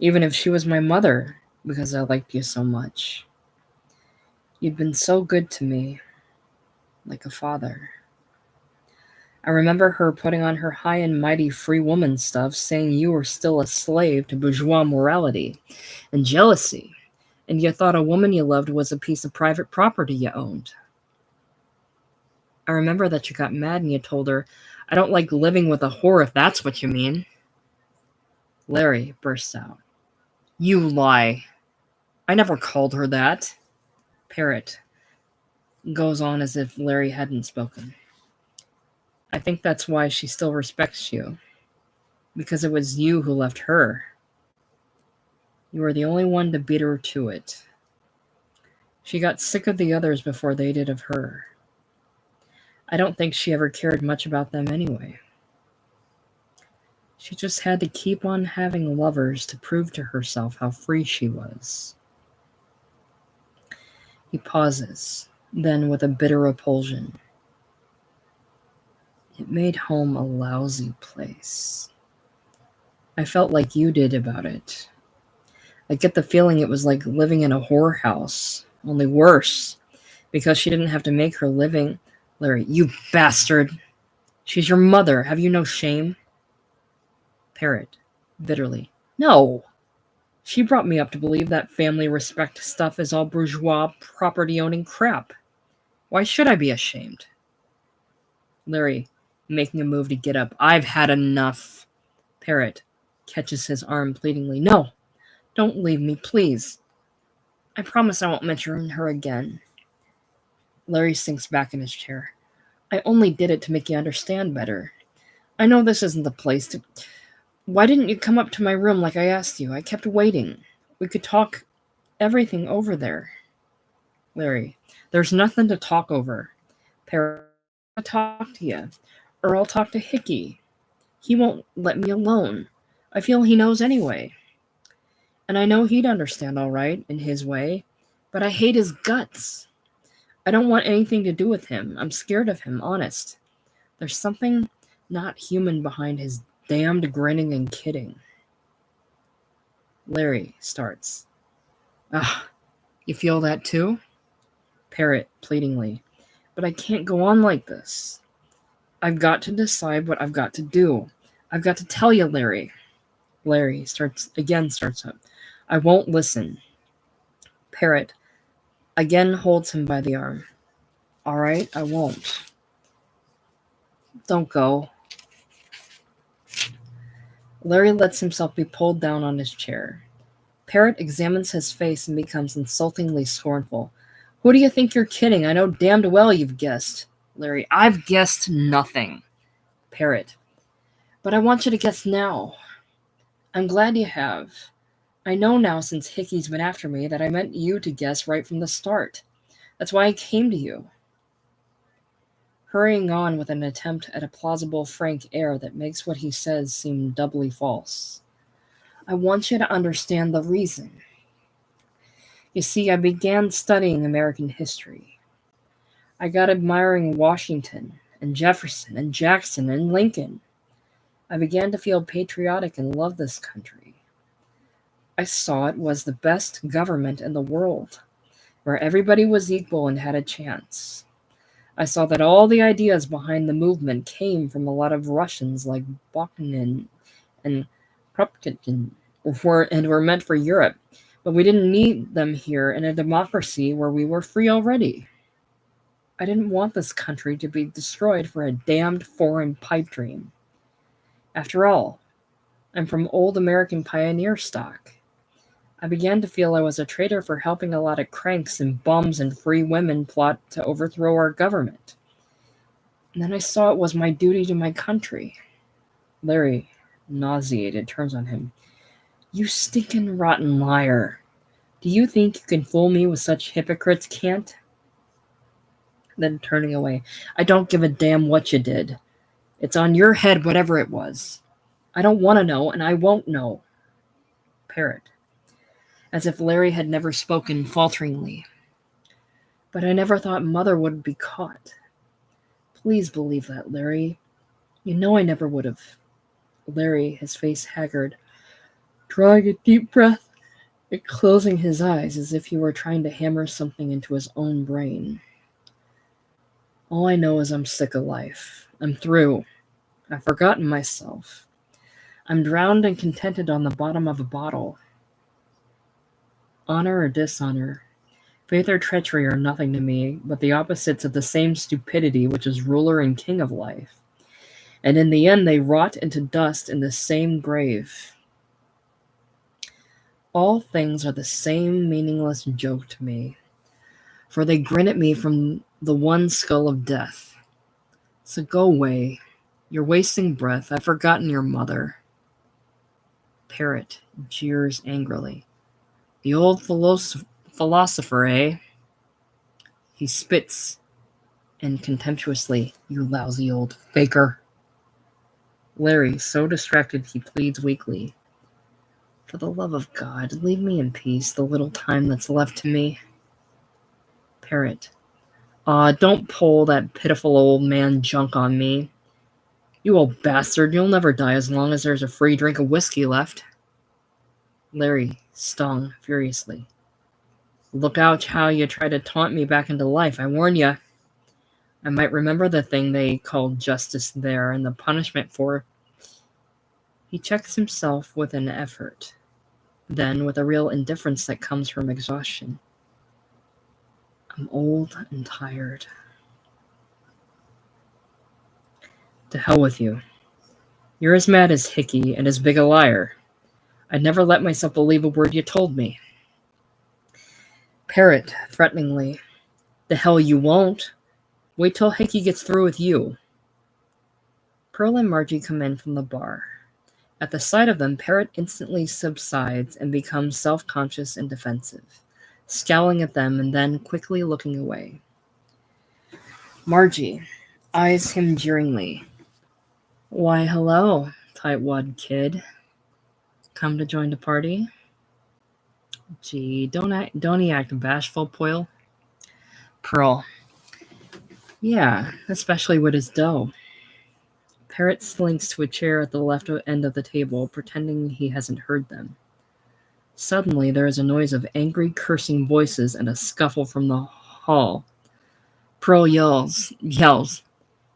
even if she was my mother, because I liked you so much. You'd been so good to me, like a father. I remember her putting on her high and mighty free woman stuff, saying you were still a slave to bourgeois morality and jealousy, and you thought a woman you loved was a piece of private property you owned. I remember that you got mad and you told her, I don't like living with a whore if that's what you mean. Larry bursts out. You lie. I never called her that. Parrot goes on as if Larry hadn't spoken. I think that's why she still respects you. Because it was you who left her. You were the only one to beat her to it. She got sick of the others before they did of her. I don't think she ever cared much about them anyway. She just had to keep on having lovers to prove to herself how free she was. He pauses, then with a bitter repulsion. It made home a lousy place. I felt like you did about it. I get the feeling it was like living in a whorehouse, only worse, because she didn't have to make her living. Larry, you bastard! She's your mother. Have you no shame? Parrot, bitterly. No! She brought me up to believe that family respect stuff is all bourgeois, property-owning crap. Why should I be ashamed? Larry, making a move to get up. I've had enough. Parrot catches his arm pleadingly. No, don't leave me, please. I promise I won't mention her again. Larry sinks back in his chair. I only did it to make you understand better. I know this isn't the place to... Why didn't you come up to my room like I asked you? I kept waiting. We could talk everything over there. Larry, there's nothing to talk over. Parrot, I'll talk to you. Or I'll talk to Hickey. He won't let me alone. I feel he knows anyway. And I know he'd understand all right, in his way. But I hate his guts. I don't want anything to do with him. I'm scared of him, honest. There's something not human behind his damned grinning and kidding. Larry starts. Ah, you feel that too? Parrot, pleadingly. But I can't go on like this. I've got to decide what I've got to do. I've got to tell you, Larry. Larry starts up. I won't listen. Parrot again holds him by the arm. All right, I won't. Don't go. Larry lets himself be pulled down on his chair. Parrot examines his face and becomes insultingly scornful. Who do you think you're kidding? I know damned well you've guessed. Larry, I've guessed nothing. Parrot, but I want you to guess now. I'm glad you have. I know now since Hickey's been after me that I meant you to guess right from the start. That's why I came to you. Hurrying on with an attempt at a plausible, frank air that makes what he says seem doubly false. I want you to understand the reason. You see, I began studying American history. I got admiring Washington and Jefferson and Jackson and Lincoln. I began to feel patriotic and love this country. I saw it was the best government in the world, where everybody was equal and had a chance. I saw that all the ideas behind the movement came from a lot of Russians like Bakunin and Kropotkin and were meant for Europe, but we didn't need them here in a democracy where we were free already. I didn't want this country to be destroyed for a damned foreign pipe dream. After all, I'm from old American pioneer stock. I began to feel I was a traitor for helping a lot of cranks and bums and free women plot to overthrow our government. And then I saw it was my duty to my country. Larry, nauseated, turns on him. You stinking rotten liar. Do you think you can fool me with such hypocrites can't? Then turning away. I don't give a damn what you did. It's on your head, whatever it was. I don't want to know, and I won't know. Parrot. As if Larry had never spoken falteringly. But I never thought Mother would be caught. Please believe that, Larry. You know I never would have. Larry, his face haggard, drawing a deep breath and closing his eyes as if he were trying to hammer something into his own brain. All I know is I'm sick of life. I'm through. I've forgotten myself. I'm drowned and contented on the bottom of a bottle. Honor or dishonor, faith or treachery are nothing to me but the opposites of the same stupidity which is ruler and king of life. And in the end they rot into dust in the same grave. All things are the same meaningless joke to me, for they grin at me from the one skull of death. So go away. You're wasting breath. I've forgotten your mother. Parrot jeers angrily. The old philosopher, eh? He spits and contemptuously, you lousy old faker. Larry, so distracted he pleads weakly. For the love of God, leave me in peace the little time that's left to me. Parrot. Don't pull that pitiful old man junk on me. You old bastard, you'll never die as long as there's a free drink of whiskey left. Larry, stung furiously. Look out how you try to taunt me back into life, I warn ya. I might remember the thing they called justice there and the punishment for. He checks himself with an effort, then with a real indifference that comes from exhaustion. I'm old and tired. To hell with you. You're as mad as Hickey and as big a liar. I'd never let myself believe a word you told me. Parrot, threateningly. The hell you won't. Wait till Hickey gets through with you. Pearl and Margie come in from the bar. At the sight of them, Parrot instantly subsides and becomes self-conscious and defensive, scowling at them and then quickly looking away. Margie eyes him jeeringly. Why, hello, tightwad kid. Come to join the party? Gee, don't he act bashful, Poyle? Pearl. Yeah, especially with his dough. Parrot slinks to a chair at the left end of the table, pretending he hasn't heard them. Suddenly, there is a noise of angry, cursing voices and a scuffle from the hall. Pearl yells,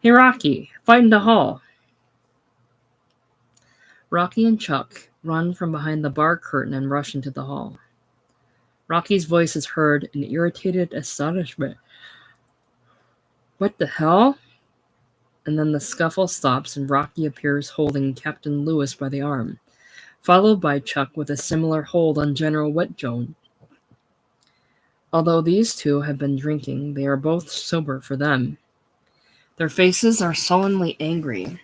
Hey, Rocky, fight in the hall. Rocky and Chuck run from behind the bar curtain and rush into the hall. Rocky's voice is heard in irritated astonishment. What the hell? And then the scuffle stops and Rocky appears holding Captain Lewis by the arm, followed by Chuck with a similar hold on General Wetjohn. Although these two have been drinking, they are both sober for them. Their faces are sullenly angry,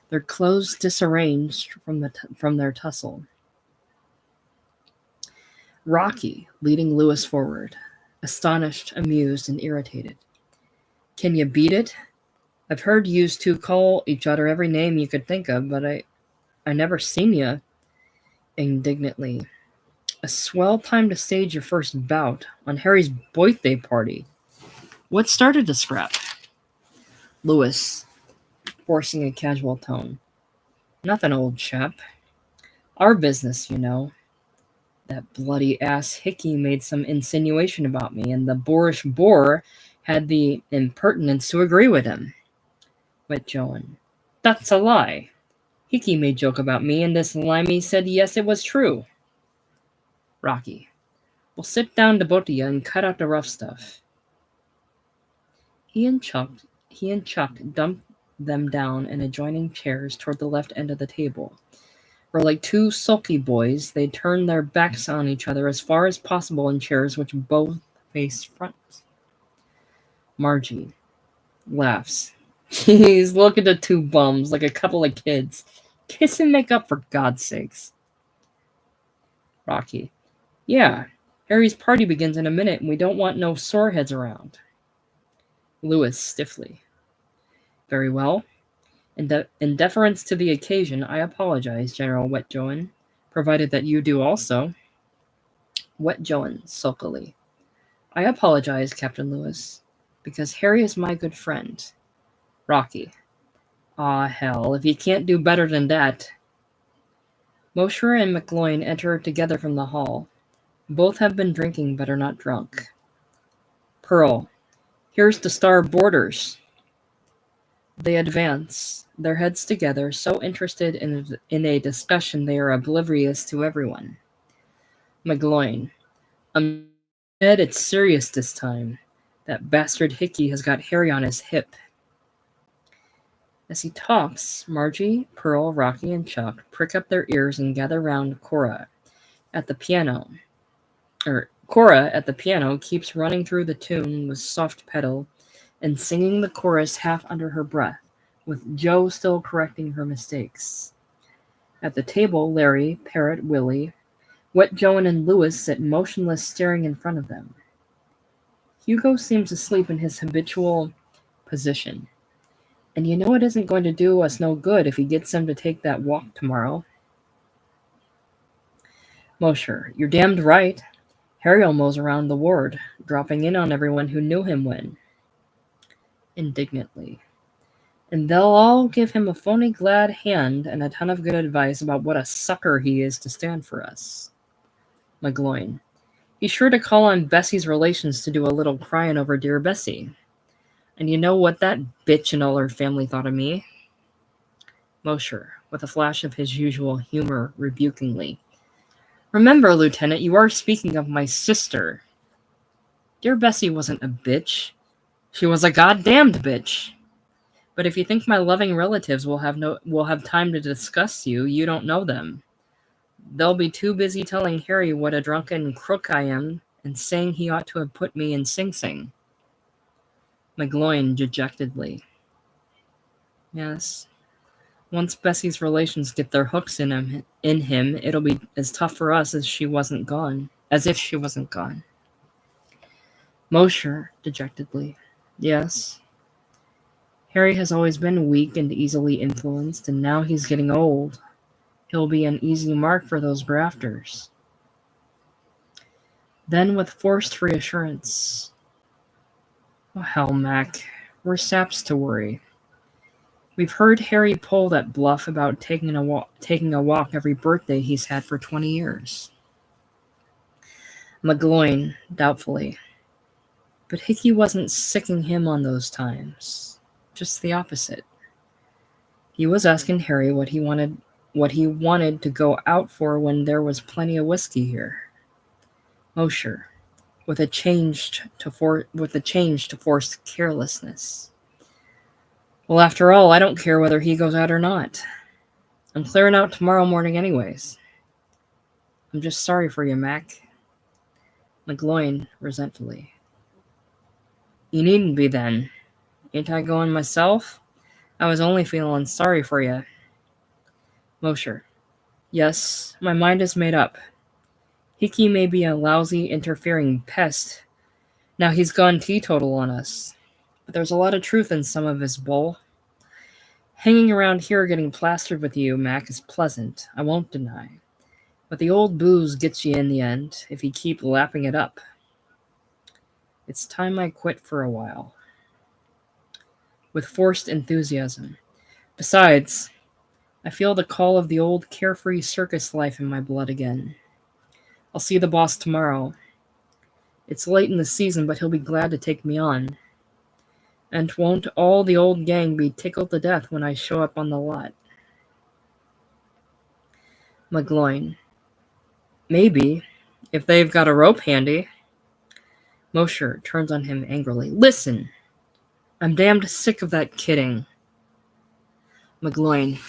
their clothes disarranged from their tussle. Rocky, leading Lewis forward, astonished, amused, and irritated. Can you beat it? I've heard yous two call each other every name you could think of, but I never seen ya. Indignantly. A swell time to stage your first bout on Harry's birthday party. What started the scrap? Lewis, forcing a casual tone. Nothing, old chap. Our business, you know. That bloody ass Hickey made some insinuation about me, and the boorish boar had the impertinence to agree with him. Wetjohn. That's a lie. Hickey made joke about me, and this limey said yes, it was true. Rocky. Well, sit down to both of you and cut out the rough stuff. He and Chuck dumped them down in adjoining chairs toward the left end of the table, Or like two sulky boys, they turn their backs on each other as far as possible in chairs which both face front. Margie laughs. Jeez, look at the two bums, like a couple of kids. Kiss and make up, for God's sakes. Rocky. Yeah, Harry's party begins in a minute, and we don't want no soreheads around. Lewis stiffly. Very well. In deference to the occasion, I apologize, General Wetjoen, provided that you do also. Wetjoen sulkily. I apologize, Captain Lewis, because Harry is my good friend. Rocky. Ah, hell, if you can't do better than that. Mosher and McGloin enter together from the hall. Both have been drinking, but are not drunk. Pearl. Here's the Star Boarders. They advance, their heads together, so interested in a discussion they are oblivious to everyone. McGloin. Ed, it's serious this time. That bastard Hickey has got Harry on his hip. As he talks, Margie, Pearl, Rocky, and Chuck prick up their ears and gather round Cora at the piano. Cora at the piano keeps running through the tune with soft pedal and singing the chorus half under her breath, with Joe still correcting her mistakes. At the table, Larry, Parrot, Willie, Wetjoen, and Lewis sit motionless, staring in front of them. Hugo seems asleep in his habitual position. And you know it isn't going to do us no good if he gets them to take that walk tomorrow. Mosher, you're damned right. Harry'll mose around the ward, dropping in on everyone who knew him when. Indignantly. And they'll all give him a phony glad hand and a ton of good advice about what a sucker he is to stand for us. McGloin. He's sure to call on Bessie's relations to do a little crying over dear Bessie. And you know what that bitch and all her family thought of me? Mosher, with a flash of his usual humor, rebukingly. Remember, Lieutenant, you are speaking of my sister. Dear Bessie wasn't a bitch. She was a goddamned bitch. But if you think my loving relatives will have time to discuss you, you don't know them. They'll be too busy telling Harry what a drunken crook I am and saying he ought to have put me in Sing Sing. McGloin dejectedly. Yes. Once Bessie's relations get their hooks in him, it'll be as tough for us as if she wasn't gone. Mosher dejectedly. Yes. Harry has always been weak and easily influenced, and now he's getting old. He'll be an easy mark for those grafters. Then, with forced reassurance. Oh, hell, Mac. We're saps to worry. We've heard Harry pull that bluff about taking a walk every birthday he's had for 20 years. McGloin, doubtfully. But Hickey wasn't sicking him on those times. Just the opposite. He was asking Harry what he wanted to go out for when there was plenty of whiskey here. Mosher, with a change to forced carelessness. Well, after all, I don't care whether he goes out or not. I'm clearing out tomorrow morning anyways. I'm just sorry for you, Mac. McGloin, resentfully. You needn't be then. Ain't I going myself? I was only feeling sorry for you. Mosher. Yes, my mind is made up. Hickey may be a lousy, interfering pest. Now he's gone teetotal on us. But there's a lot of truth in some of his bull. Hanging around here getting plastered with you, Mac, is pleasant, I won't deny. But the old booze gets you in the end, if you keep lapping it up. It's time I quit for a while. With forced enthusiasm. Besides, I feel the call of the old carefree circus life in my blood again. I'll see the boss tomorrow. It's late in the season, but he'll be glad to take me on. And won't all the old gang be tickled to death when I show up on the lot? McGloin. Maybe, if they've got a rope handy. Mosher turns on him angrily. Listen! I'm damned sick of that kidding. McGloin.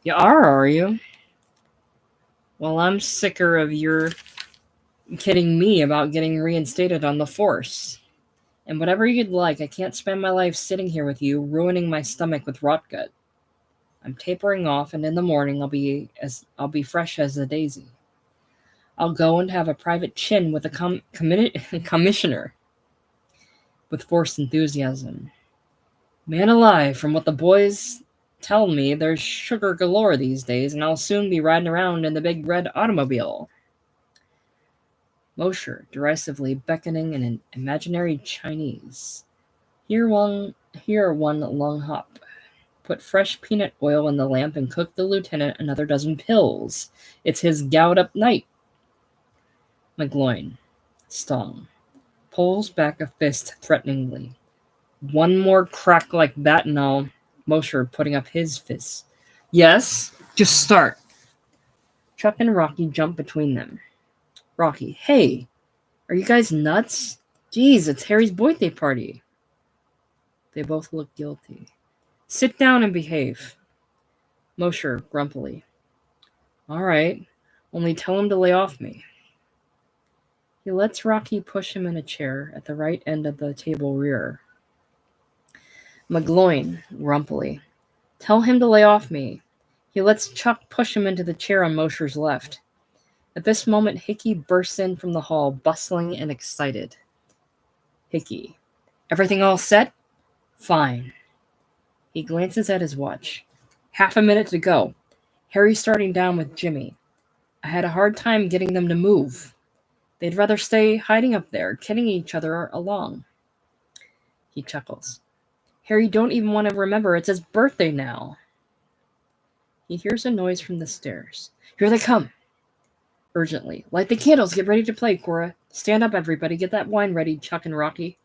You are you? Well, I'm sicker of your kidding me about getting reinstated on the force. And whatever you'd like, I can't spend my life sitting here with you, ruining my stomach with rotgut. I'm tapering off, and in the morning I'll be fresh as a daisy. I'll go and have a private chin with a commissioner with forced enthusiasm. Man alive, from what the boys tell me, there's sugar galore these days, and I'll soon be riding around in the big red automobile. Mosher, derisively beckoning in an imaginary Chinese. Here one long hop. Put fresh peanut oil in the lamp and cook the lieutenant another dozen pills. It's his gout up night. McGloin, stung, pulls back a fist threateningly. One more crack like that and I'll... Mosher putting up his fist. Yes, just start. Chuck and Rocky jump between them. Rocky, hey, are you guys nuts? Geez, it's Harry's birthday party. They both look guilty. Sit down and behave. Mosher, grumpily. All right, only tell him to lay off me. He lets Rocky push him in a chair at the right end of the table rear. McGloin, grumpily. Tell him to lay off me. He lets Chuck push him into the chair on Mosher's left. At this moment, Hickey bursts in from the hall, bustling and excited. Hickey. Everything all set? Fine. He glances at his watch. Half a minute to go. Harry's starting down with Jimmy. I had a hard time getting them to move. They'd rather stay hiding up there, kidding each other along. He chuckles. Harry don't even want to remember it's his birthday now. He hears a noise from the stairs. Here they come. Urgently. Light the candles. Get ready to play, Cora. Stand up, everybody. Get that wine ready, Chuck and Rocky.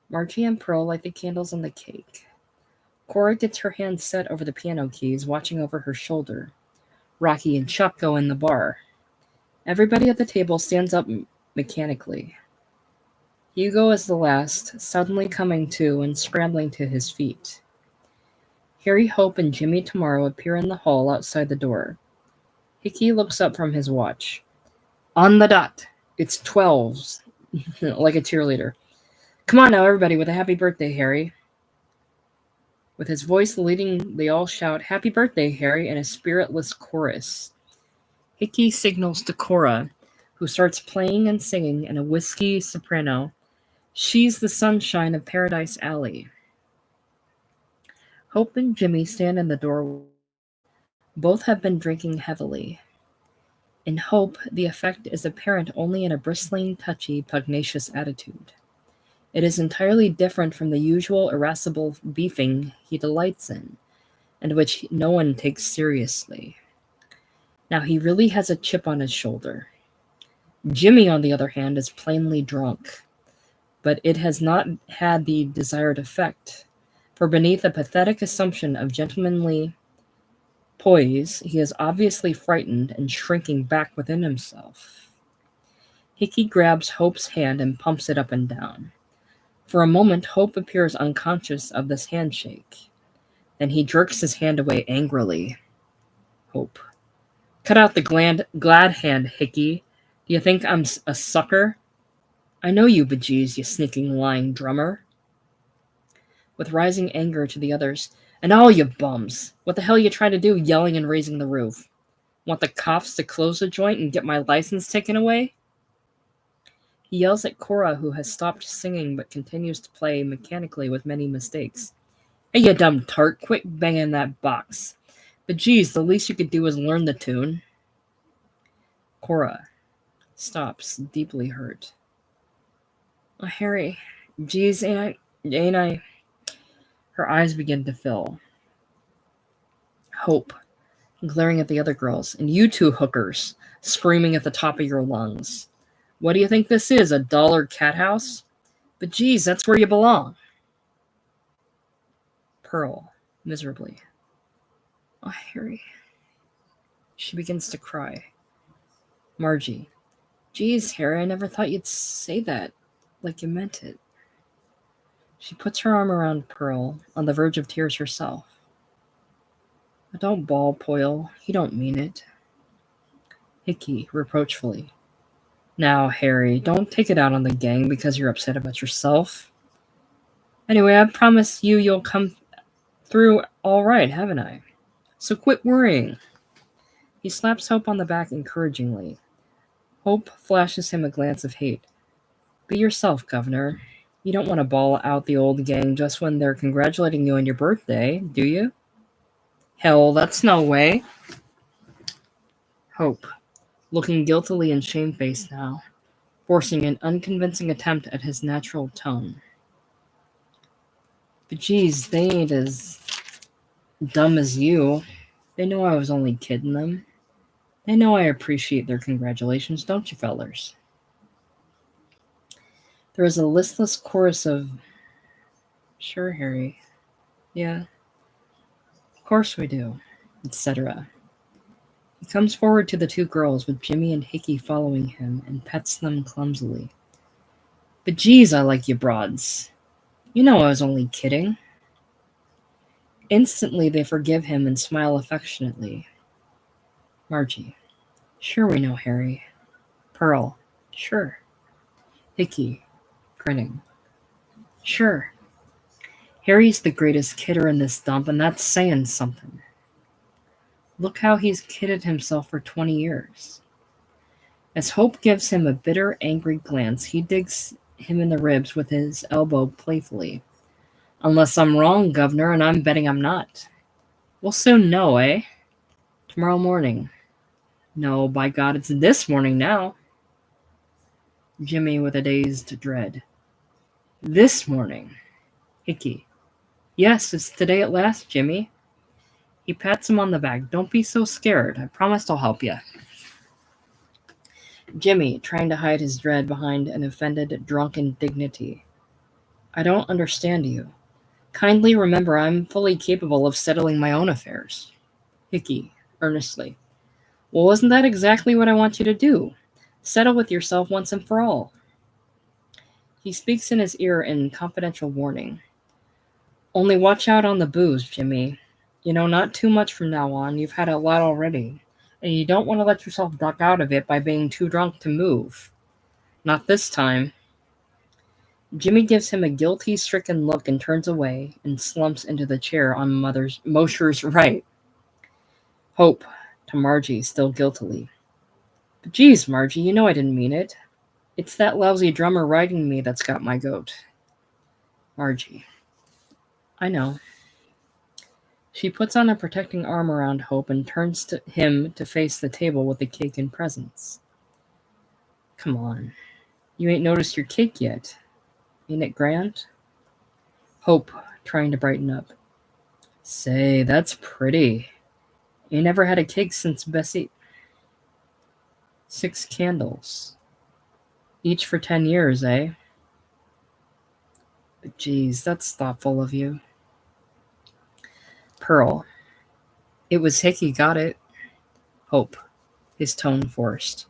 Margie and Pearl light the candles on the cake. Cora gets her hands set over the piano keys, watching over her shoulder. Rocky and Chuck go in the bar. Everybody at the table stands up mechanically. Hugo is the last, suddenly coming to and scrambling to his feet. Harry, Hope, and Jimmy tomorrow appear in the hall outside the door. Hickey looks up from his watch. On the dot. It's 12s. Like a cheerleader. Come on now, everybody, with a happy birthday, Harry. With his voice leading, they all shout, Happy birthday, Harry, in a spiritless chorus. Hickey signals to Cora, who starts playing and singing in a whiskey soprano. She's the sunshine of Paradise Alley. Hope and Jimmy stand in the doorway. Both have been drinking heavily. In Hope, the effect is apparent only in a bristling, touchy, pugnacious attitude. It is entirely different from the usual irascible beefing he delights in, and which no one takes seriously. Now he really has a chip on his shoulder. Jimmy, on the other hand, is plainly drunk, but it has not had the desired effect, for beneath a pathetic assumption of gentlemanly poise, he is obviously frightened and shrinking back within himself. Hickey grabs Hope's hand and pumps it up and down. For a moment, Hope appears unconscious of this handshake. Then he jerks his hand away angrily. Hope. Cut out the glad hand, Hickey. Do you think I'm a sucker? I know you, bejeez, you sneaking, lying drummer. With rising anger to the others, and all you bums! What the hell you trying to do, yelling and raising the roof? Want the cops to close the joint and get my license taken away? He yells at Cora, who has stopped singing but continues to play mechanically with many mistakes. Hey, you dumb tart, quit banging that box. But geez, the least you could do is learn the tune. Cora stops, deeply hurt. Oh, Harry, geez, ain't I? Her eyes begin to fill. Hope, glaring at the other girls, and you two hookers, screaming at the top of your lungs. What do you think this is, a dollar cat house? But geez, that's where you belong. Pearl, miserably. Oh, Harry. She begins to cry. Margie. Geez, Harry, I never thought you'd say that, like you meant it. She puts her arm around Pearl, on the verge of tears herself. But don't bawl, Poyle. He don't mean it. Hickey, reproachfully. Now, Harry, don't take it out on the gang because you're upset about yourself. Anyway, I promise you'll come through all right, haven't I? So quit worrying. He slaps Hope on the back encouragingly. Hope flashes him a glance of hate. Be yourself, Governor. You don't want to ball out the old gang just when they're congratulating you on your birthday, do you? Hell, that's no way. Hope, looking guiltily and shamefaced now, forcing an unconvincing attempt at his natural tone. But geez, they ain't as dumb as you. They know I was only kidding them. They know I appreciate their congratulations, don't you fellers? There was a listless chorus of, sure, Harry. Yeah, of course we do, etc. He comes forward to the two girls, with Jimmy and Hickey following him, and pets them clumsily. But geez, I like you broads. You know I was only kidding. Instantly they forgive him and smile affectionately. Margie. Sure we know, Harry. Pearl. Sure. Hickey. Grinning. Sure. Harry's the greatest kidder in this dump, and that's saying something. Look how he's kidded himself for 20 years. As Hope gives him a bitter, angry glance, he digs him in the ribs with his elbow playfully. Unless I'm wrong, Governor, and I'm betting I'm not. We'll soon know, eh? Tomorrow morning. No, by God, it's this morning now. Jimmy with a dazed dread. This morning. Hickey. Yes, it's today at last, Jimmy. He pats him on the back. Don't be so scared. I promised I'll help you. Jimmy, trying to hide his dread behind an offended, drunken dignity. I don't understand you. Kindly remember I'm fully capable of settling my own affairs. Hickey, earnestly. Well, isn't that exactly what I want you to do? Settle with yourself once and for all. He speaks in his ear in confidential warning. Only watch out on the booze, Jimmy. You know, not too much from now on. You've had a lot already. And you don't want to let yourself duck out of it by being too drunk to move. Not this time. Jimmy gives him a guilty-stricken look and turns away and slumps into the chair on Mosher's right. Hope, to Margie, still guiltily. But geez, Margie, you know I didn't mean it. It's that lousy drummer riding me that's got my goat. Margie. I know. She puts on a protecting arm around Hope and turns to him to face the table with the cake and presents. Come on. You ain't noticed your cake yet. Ain't it grand? Hope, trying to brighten up. Say, that's pretty. You never had a cake since Bessie. 6 candles. Each for 10 years, eh? But geez, that's thoughtful of you. Pearl. It was Hickey got it. Hope. His tone forced.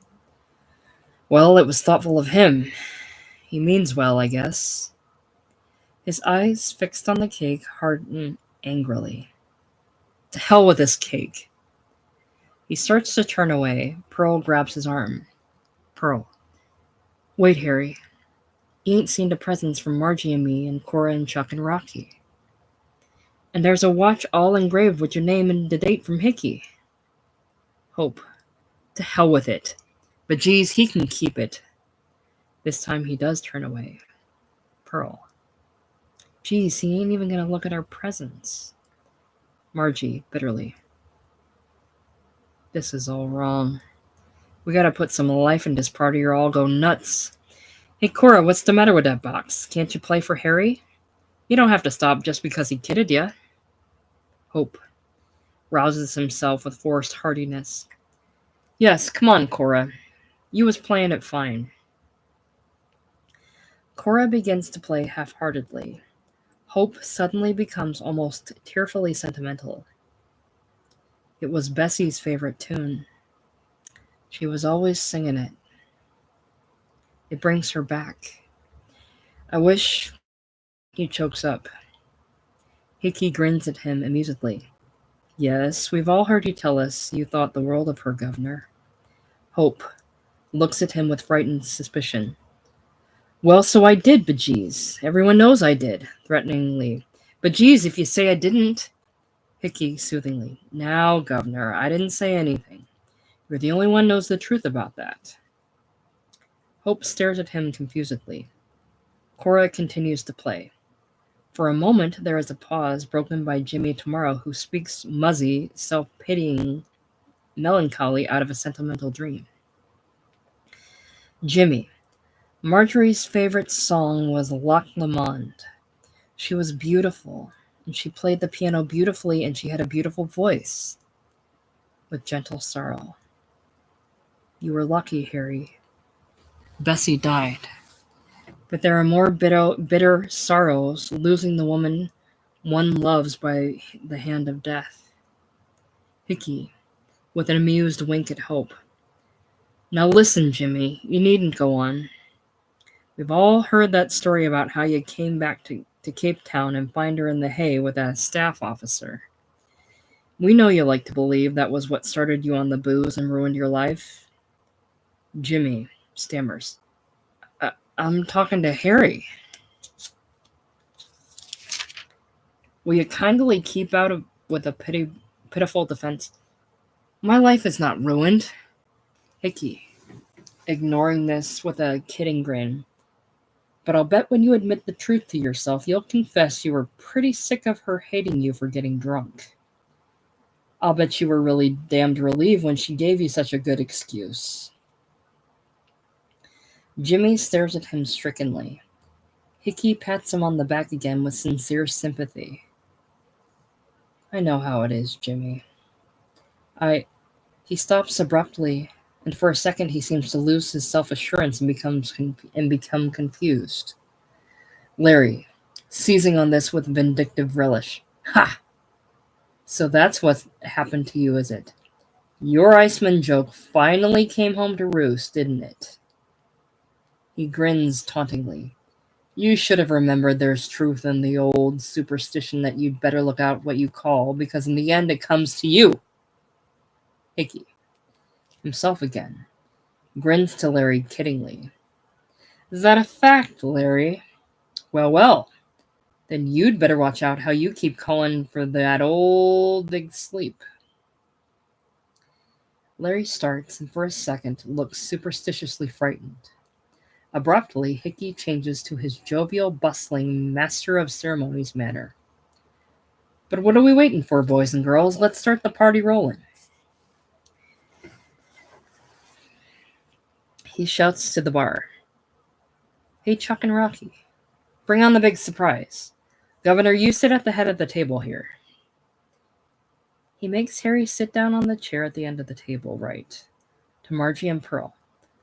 Well, it was thoughtful of him. He means well, I guess. His eyes fixed on the cake harden angrily. To hell with this cake. He starts to turn away. Pearl grabs his arm. Pearl. Wait, Harry. You ain't seen the presents from Margie and me and Cora and Chuck and Rocky. And there's a watch all engraved with your name and the date from Hickey. Hope. To hell with it. But geez, he can keep it. This time he does turn away. Pearl. Geez, he ain't even gonna look at our presents. Margie, bitterly. This is all wrong. We gotta put some life in this party or I'll go nuts. Hey, Cora, what's the matter with that box? Can't you play for Harry? You don't have to stop just because he kidded ya. Hope. Rouses himself with forced heartiness. Yes, come on, Cora. You was playing it fine. Cora begins to play half-heartedly. Hope suddenly becomes almost tearfully sentimental. It was Bessie's favorite tune. She was always singing it. It brings her back. I wish... He chokes up. Hickey grins at him amusedly. Yes, we've all heard you tell us you thought the world of her, Governor. Hope looks at him with frightened suspicion. Well, so I did, bejeez. Everyone knows I did, threateningly. Bejeez, if you say I didn't. Hickey, soothingly. Now, Governor, I didn't say anything. You're the only one knows the truth about that. Hope stares at him confusedly. Cora continues to play. For a moment, there is a pause broken by Jimmy Tomorrow, who speaks muzzy, self-pitying melancholy out of a sentimental dream. Jimmy. Marjorie's favorite song was Lac Le Monde. She was beautiful, and she played the piano beautifully, and she had a beautiful voice. With gentle sorrow. You were lucky, Harry. Bessie died. But there are more bitter sorrows, losing the woman one loves by the hand of death. Hickey, with an amused wink at Hope. Now listen, Jimmy, you needn't go on. We've all heard that story about how you came back to Cape Town and find her in the hay with a staff officer. We know you like to believe that was what started you on the booze and ruined your life. Jimmy stammers. I'm talking to Harry. Will you kindly keep out of with a pitiful defense? My life is not ruined. Hickey, ignoring this with a kidding grin. But I'll bet when you admit the truth to yourself, you'll confess you were pretty sick of her hating you for getting drunk. I'll bet you were really damned relieved when she gave you such a good excuse. Jimmy stares at him stricken. Hickey pats him on the back again with sincere sympathy. I know how it is, Jimmy. He stops abruptly, and for a second he seems to lose his self-assurance and become confused. Larry, seizing on this with vindictive relish. Ha! So that's what happened to you, is it? Your Iceman joke finally came home to roost, didn't it? He grins tauntingly. You should have remembered there's truth in the old superstition that you'd better look out what you call, because in the end it comes to you. Hickey, himself again, grins to Larry kiddingly. Is that a fact, Larry? Well, then you'd better watch out how you keep calling for that old big sleep. Larry starts and for a second looks superstitiously frightened. Abruptly, Hickey changes to his jovial, bustling, master of ceremonies manner. But what are we waiting for, boys and girls? Let's start the party rolling. He shouts to the bar. Hey, Chuck and Rocky, bring on the big surprise. Governor, you sit at the head of the table here. He makes Harry sit down on the chair at the end of the table, right to Margie and Pearl.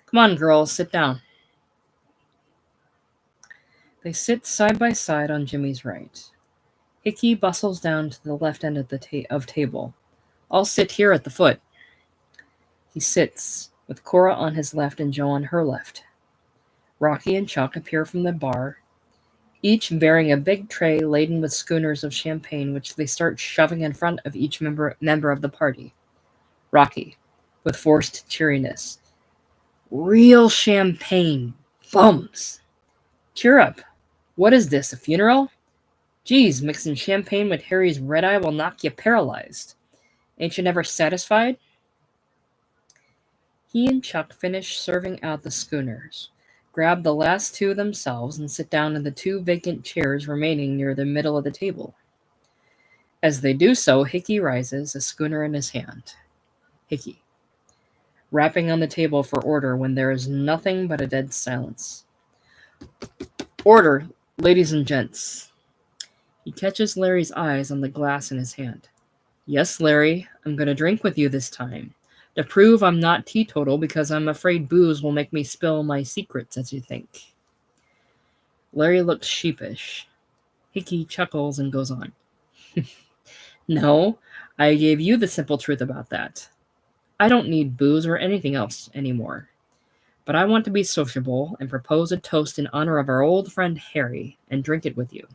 Come on, girls, sit down. They sit side by side on Jimmy's right. Hickey bustles down to the left end of the table. I'll sit here at the foot. He sits, with Cora on his left and Joe on her left. Rocky and Chuck appear from the bar, each bearing a big tray laden with schooners of champagne, which they start shoving in front of each member of the party. Rocky, with forced cheeriness. Real champagne. Bums. Cheer up. What is this, a funeral? Geez, mixing champagne with Harry's red eye will knock you paralyzed. Ain't you never satisfied? He and Chuck finish serving out the schooners, grab the last two themselves, and sit down in the two vacant chairs remaining near the middle of the table. As they do so, Hickey rises, a schooner in his hand. Hickey, rapping on the table for order when there is nothing but a dead silence. Order, ladies and gents. He catches Larry's eyes on the glass in his hand. Yes, Larry, I'm going to drink with you this time, to prove I'm not teetotal, because I'm afraid booze will make me spill my secrets, as you think. Larry looks sheepish. Hickey chuckles and goes on. No, I gave you the simple truth about that. I don't need booze or anything else anymore. But I want to be sociable and propose a toast in honor of our old friend Harry and drink it with you.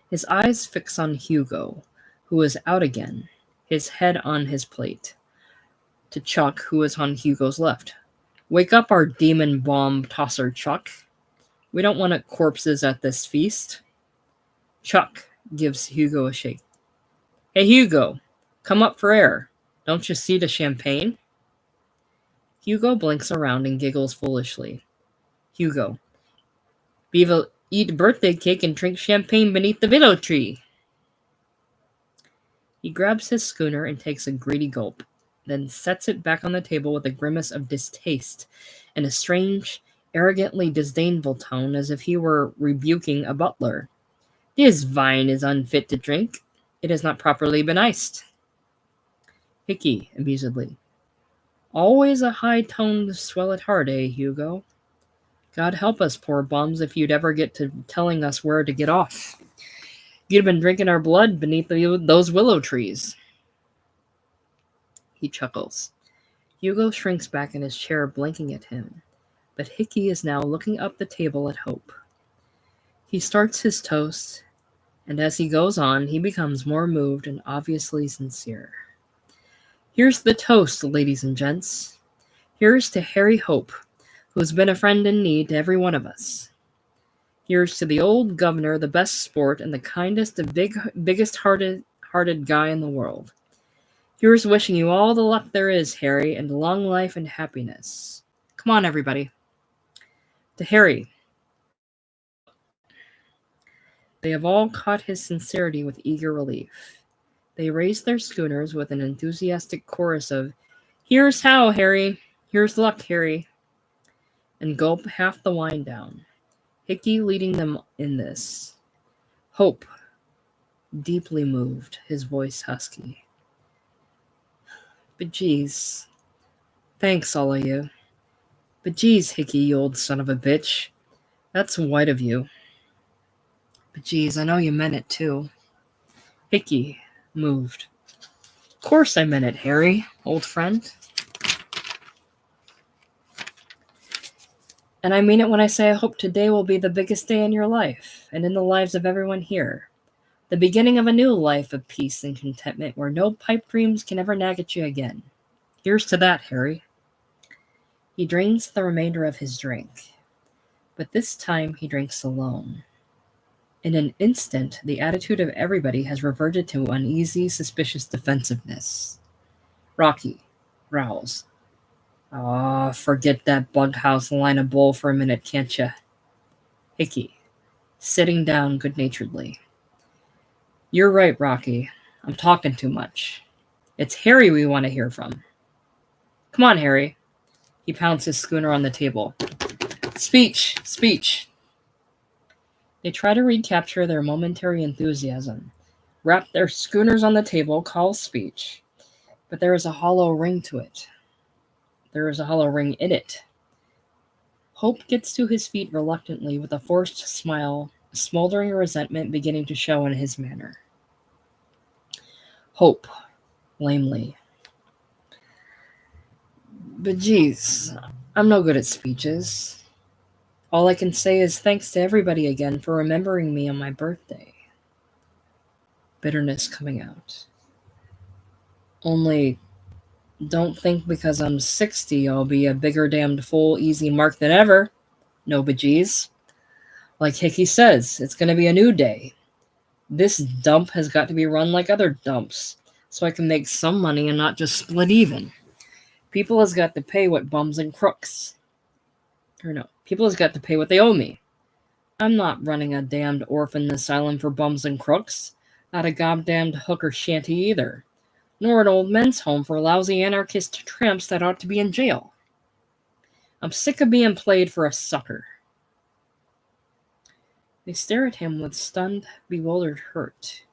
His eyes fix on Hugo, who is out again, his head on his plate. to Chuck, who is on Hugo's left. Wake up our demon bomb tosser, Chuck. We don't want corpses at this feast. Chuck gives Hugo a shake. Hey, Hugo, come up for air. Don't you see the champagne? Hugo blinks around and giggles foolishly. Hugo, Beaver, eat birthday cake and drink champagne beneath the willow tree. He grabs his schooner and takes a greedy gulp, then sets it back on the table with a grimace of distaste and a strange, arrogantly disdainful tone as if he were rebuking a butler. This wine is unfit to drink. It has not properly been iced. Hickey, amusedly. Always a high-toned swell at heart, eh, Hugo? God help us, poor bums, if you'd ever get to telling us where to get off. You'd have been drinking our blood beneath those willow trees. He chuckles. Hugo shrinks back in his chair, blinking at him, but Hickey is now looking up the table at Hope. He starts his toast, and as he goes on, he becomes more moved and obviously sincere. Here's the toast, ladies and gents. Here's to Harry Hope, who's been a friend in need to every one of us. Here's to the old governor, the best sport, and the kindest and biggest-hearted guy in the world. Here's wishing you all the luck there is, Harry, and long life and happiness. Come on, everybody. To Harry. They have all caught his sincerity with eager relief. They raise their schooners with an enthusiastic chorus of, Here's how, Harry. Here's luck, Harry. And gulp half the wine down. Hickey leading them in this. Hope, deeply moved, his voice husky. But geez, thanks all of you. But geez, Hickey, you old son of a bitch. That's white of you. But geez, I know you meant it too. Hickey, moved. Of course I meant it, Harry, old friend. And I mean it when I say I hope today will be the biggest day in your life, and in the lives of everyone here. The beginning of a new life of peace and contentment where no pipe dreams can ever nag at you again. Here's to that, Harry. He drains the remainder of his drink, but this time he drinks alone. In an instant, the attitude of everybody has reverted to uneasy, suspicious defensiveness. Rocky growls. Aw, forget that bughouse line of bull for a minute, can't ya? Hickey, sitting down good-naturedly. You're right, Rocky. I'm talking too much. It's Harry we want to hear from. Come on, Harry. He pounds his schooner on the table. Speech, speech. They try to recapture their momentary enthusiasm, wrap their schooners on the table, call speech, but there is a hollow ring to it. There is a hollow ring in it. Hope gets to his feet reluctantly with a forced smile, a smoldering resentment beginning to show in his manner. Hope, lamely. But geez, I'm no good at speeches. All I can say is thanks to everybody again for remembering me on my birthday. Bitterness coming out. Only, don't think because I'm 60 I'll be a bigger damned fool easy mark than ever. No bejeez. Like Hickey says, it's going to be a new day. This dump has got to be run like other dumps, so I can make some money and not just split even. People has got to pay what bums and crooks. People has got to pay what they owe me. I'm not running a damned orphan asylum for bums and crooks. Not a goddamned hooker shanty either. Nor an old men's home for lousy anarchist tramps that ought to be in jail. I'm sick of being played for a sucker. They stare at him with stunned, bewildered hurt.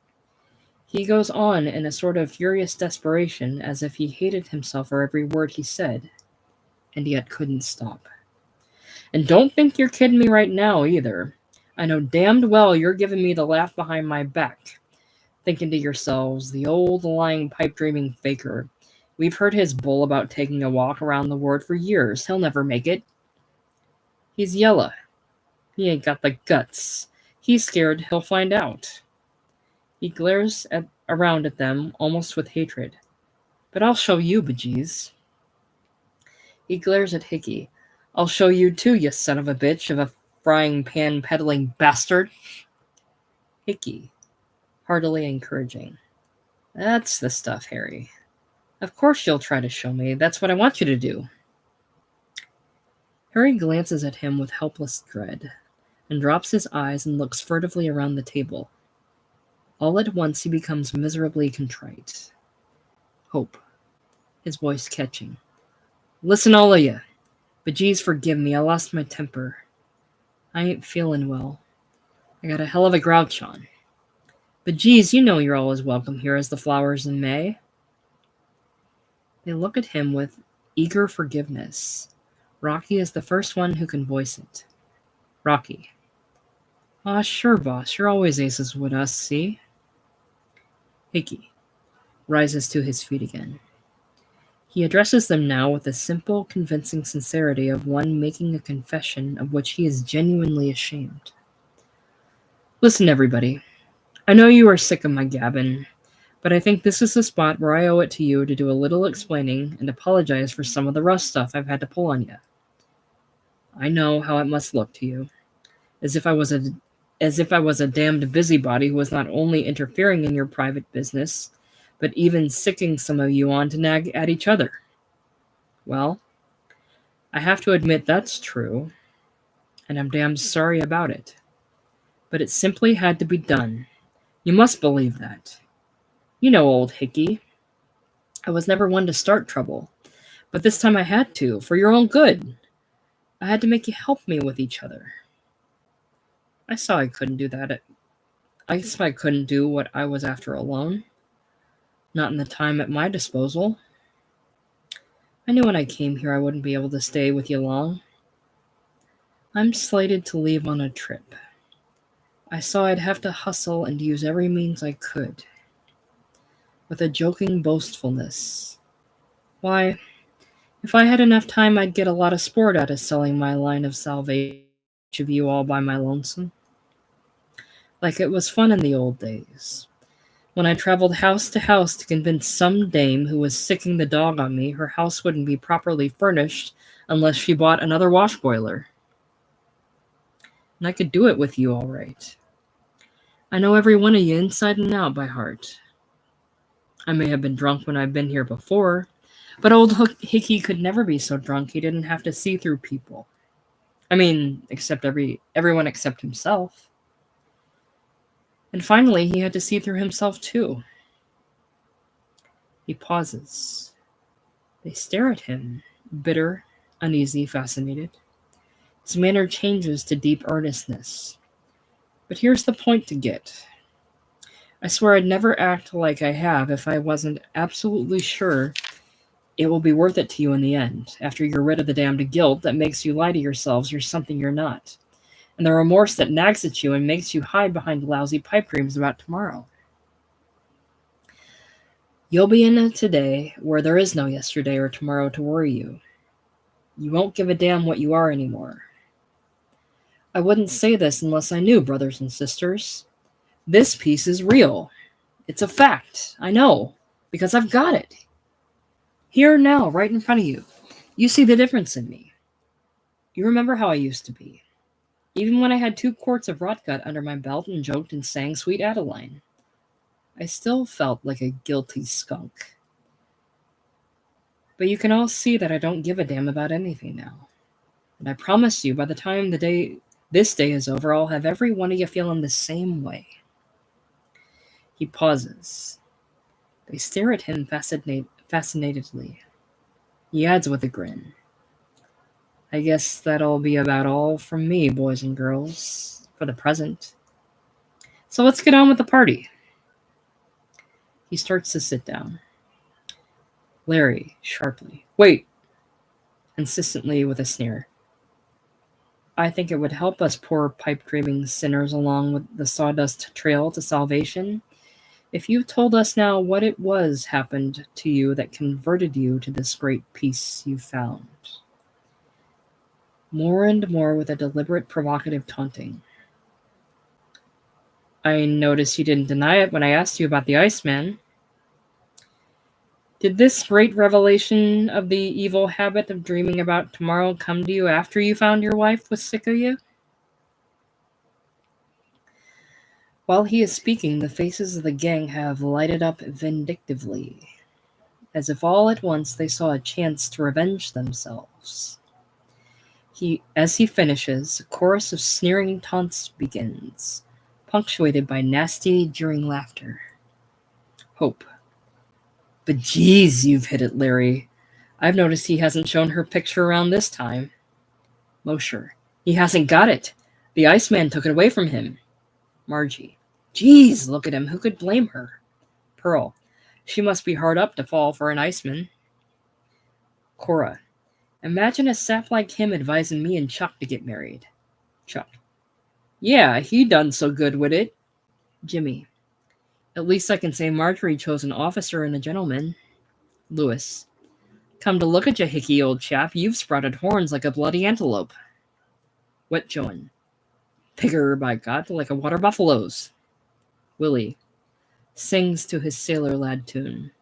He goes on in a sort of furious desperation, as if he hated himself for every word he said, and yet couldn't stop. And don't think you're kidding me right now, either. I know damned well you're giving me the laugh behind my back, thinking to yourselves, the old lying pipe-dreaming faker. We've heard his bull about taking a walk around the ward for years. He'll never make it. He's yellow. He ain't got the guts. He's scared he'll find out. He glares around at them, almost with hatred. But I'll show you, bejeez. He glares at Hickey. I'll show you too, you son of a bitch of a frying pan peddling bastard. Hickey, heartily encouraging. That's the stuff, Harry. Of course you'll try to show me. That's what I want you to do. Harry glances at him with helpless dread, and drops his eyes and looks furtively around the table. All at once he becomes miserably contrite. Hope, his voice catching. Listen, all of you. But geez, forgive me, I lost my temper. I ain't feeling well. I got a hell of a grouch on. But geez, you know you're always welcome here as the flowers in May. They look at him with eager forgiveness. Rocky is the first one who can voice it. Rocky. Aw, sure, boss. You're always aces with us, see? Hickey rises to his feet again. He addresses them now with the simple, convincing sincerity of one making a confession of which he is genuinely ashamed. Listen, everybody. I know you are sick of my gabbing, but I think this is the spot where I owe it to you to do a little explaining and apologize for some of the rough stuff I've had to pull on you. I know how it must look to you, as if I was a damned busybody who was not only interfering in your private business, but even sicking some of you on to nag at each other. Well, I have to admit that's true, and I'm damned sorry about it. But it simply had to be done. You must believe that. You know old Hickey. I was never one to start trouble, but this time I had to, for your own good. I had to make you help me with each other. I saw I couldn't do that. I guess I couldn't do what I was after alone. Not in the time at my disposal. I knew when I came here I wouldn't be able to stay with you long. I'm slated to leave on a trip. I saw I'd have to hustle and use every means I could. With a joking boastfulness. Why, if I had enough time, I'd get a lot of sport out of selling my line of salvation to each of you all by my lonesome. Like it was fun in the old days, when I traveled house to house to convince some dame who was sicking the dog on me her house wouldn't be properly furnished unless she bought another wash boiler. And I could do it with you all right. I know every one of you inside and out by heart. I may have been drunk when I've been here before, but old Hickey could never be so drunk he didn't have to see through people. I mean, everyone except himself. And finally, he had to see through himself too. He pauses. They stare at him, bitter, uneasy, fascinated. His manner changes to deep earnestness. But here's the point to get. I swear I'd never act like I have if I wasn't absolutely sure it will be worth it to you in the end, after you're rid of the damned guilt that makes you lie to yourselves you're something you're not, and the remorse that nags at you and makes you hide behind lousy pipe dreams about tomorrow. You'll be in a today where there is no yesterday or tomorrow to worry you. You won't give a damn what you are anymore. I wouldn't say this unless I knew, brothers and sisters. This piece is real. It's a fact. I know, because I've got it. Here now, right in front of you. You see the difference in me. You remember how I used to be. Even when I had 2 quarts of rotgut under my belt and joked and sang Sweet Adeline. I still felt like a guilty skunk. But you can all see that I don't give a damn about anything now. And I promise you, by the time this day is over, I'll have every one of you feeling the same way. He pauses. They stare at him fascinatedly. He adds with a grin. I guess that'll be about all from me, boys and girls, for the present. So let's get on with the party. He starts to sit down. Larry, sharply. Wait! Insistently with a sneer. I think it would help us poor pipe-dreaming sinners along with the sawdust trail to salvation if you told us now what it was happened to you that converted you to this great peace you found. More and more with a deliberate provocative taunting. I noticed you didn't deny it when I asked you about the Iceman. Did this great revelation of the evil habit of dreaming about tomorrow come to you after you found your wife was sick of you? While he is speaking, the faces of the gang have lighted up vindictively, as if all at once they saw a chance to revenge themselves. As he finishes, a chorus of sneering taunts begins, punctuated by nasty, jeering laughter. Hope. But geez, you've hit it, Larry. I've noticed he hasn't shown her picture around this time. Mosher. He hasn't got it. The Iceman took it away from him. Margie. Geez, look at him. Who could blame her? Pearl. She must be hard up to fall for an Iceman. Cora. Imagine a sap like him advising me and Chuck to get married. Chuck. Yeah, he done so good with it. Jimmy. At least I can say Marjorie chose an officer and a gentleman. Lewis. Come to look at you, Hickey, old chap, you've sprouted horns like a bloody antelope. Wet Joan. Bigger, by God, like a water buffalo's. Willie. Sings to his sailor lad tune.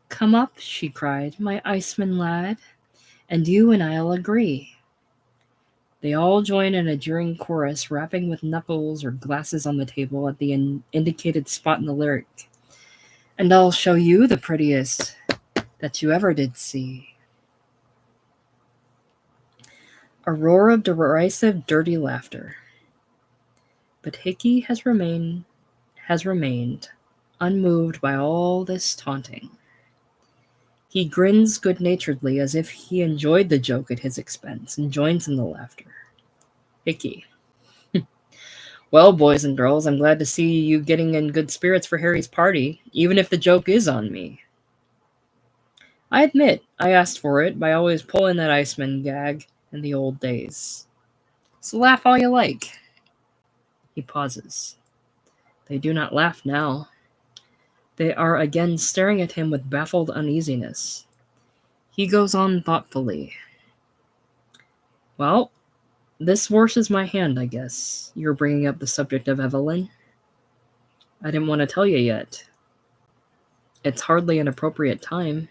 Come up, she cried, my Iceman lad, and you and I'll agree. They all join in a jeering chorus, rapping with knuckles or glasses on the table at the indicated spot in the lyric. And I'll show you the prettiest that you ever did see. A roar of derisive, dirty laughter. But Hickey has remained unmoved by all this taunting. He grins good-naturedly as if he enjoyed the joke at his expense and joins in the laughter. Hickey. Well, boys and girls, I'm glad to see you getting in good spirits for Harry's party, even if the joke is on me. I admit I asked for it by always pulling that Iceman gag in the old days. So laugh all you like. He pauses. They do not laugh now. They are again staring at him with baffled uneasiness. He goes on thoughtfully. Well, this forces my hand, I guess. You're bringing up the subject of Evelyn. I didn't want to tell you yet. It's hardly an appropriate time.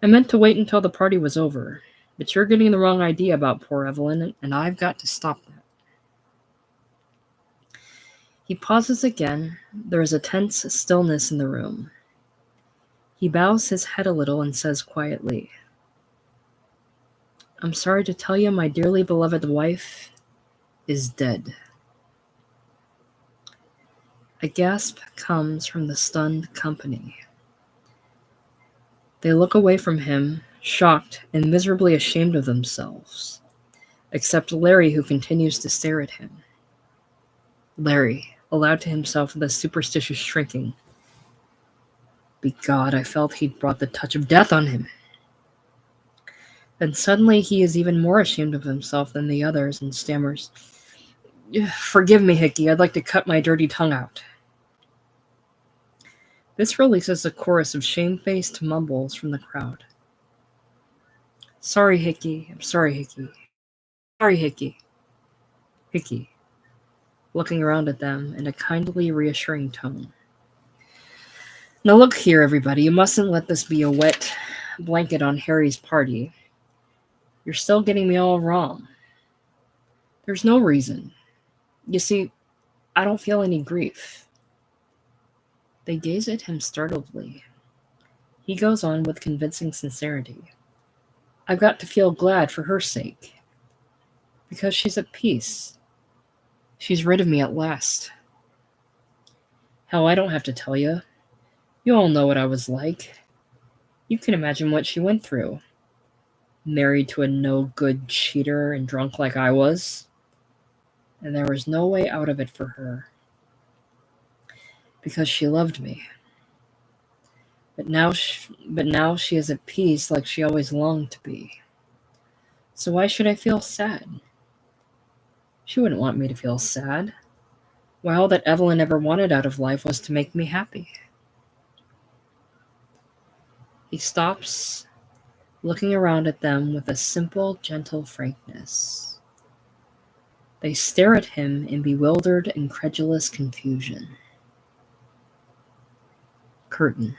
I meant to wait until the party was over, but you're getting the wrong idea about poor Evelyn, and I've got to stop that. He pauses again. There is a tense stillness in the room. He bows his head a little and says quietly, I'm sorry to tell you my dearly beloved wife is dead. A gasp comes from the stunned company. They look away from him, shocked and miserably ashamed of themselves, except Larry, who continues to stare at him. Larry, aloud to himself with a superstitious shrinking. Begod, I felt he'd brought the touch of death on him. Then suddenly he is even more ashamed of himself than the others and stammers, Forgive me, Hickey, I'd like to cut my dirty tongue out. This releases a chorus of shamefaced mumbles from the crowd. Sorry, Hickey. I'm sorry, Hickey. Sorry, Hickey. Hickey, looking around at them in a kindly, reassuring tone. Now look here, everybody. You mustn't let this be a wet blanket on Harry's party. You're still getting me all wrong. There's no reason. You see, I don't feel any grief. They gaze at him startledly. He goes on with convincing sincerity. I've got to feel glad for her sake. Because she's at peace. She's rid of me at last. Hell, I don't have to tell you. You all know what I was like. You can imagine what she went through. Married to a no-good cheater and drunk like I was. And there was no way out of it for her. Because she loved me. But now she is at peace like she always longed to be. So why should I feel sad? She wouldn't want me to feel sad. Why, all that Evelyn ever wanted out of life was to make me happy. He stops, looking around at them with a simple, gentle frankness. They stare at him in bewildered, incredulous confusion. Curtain.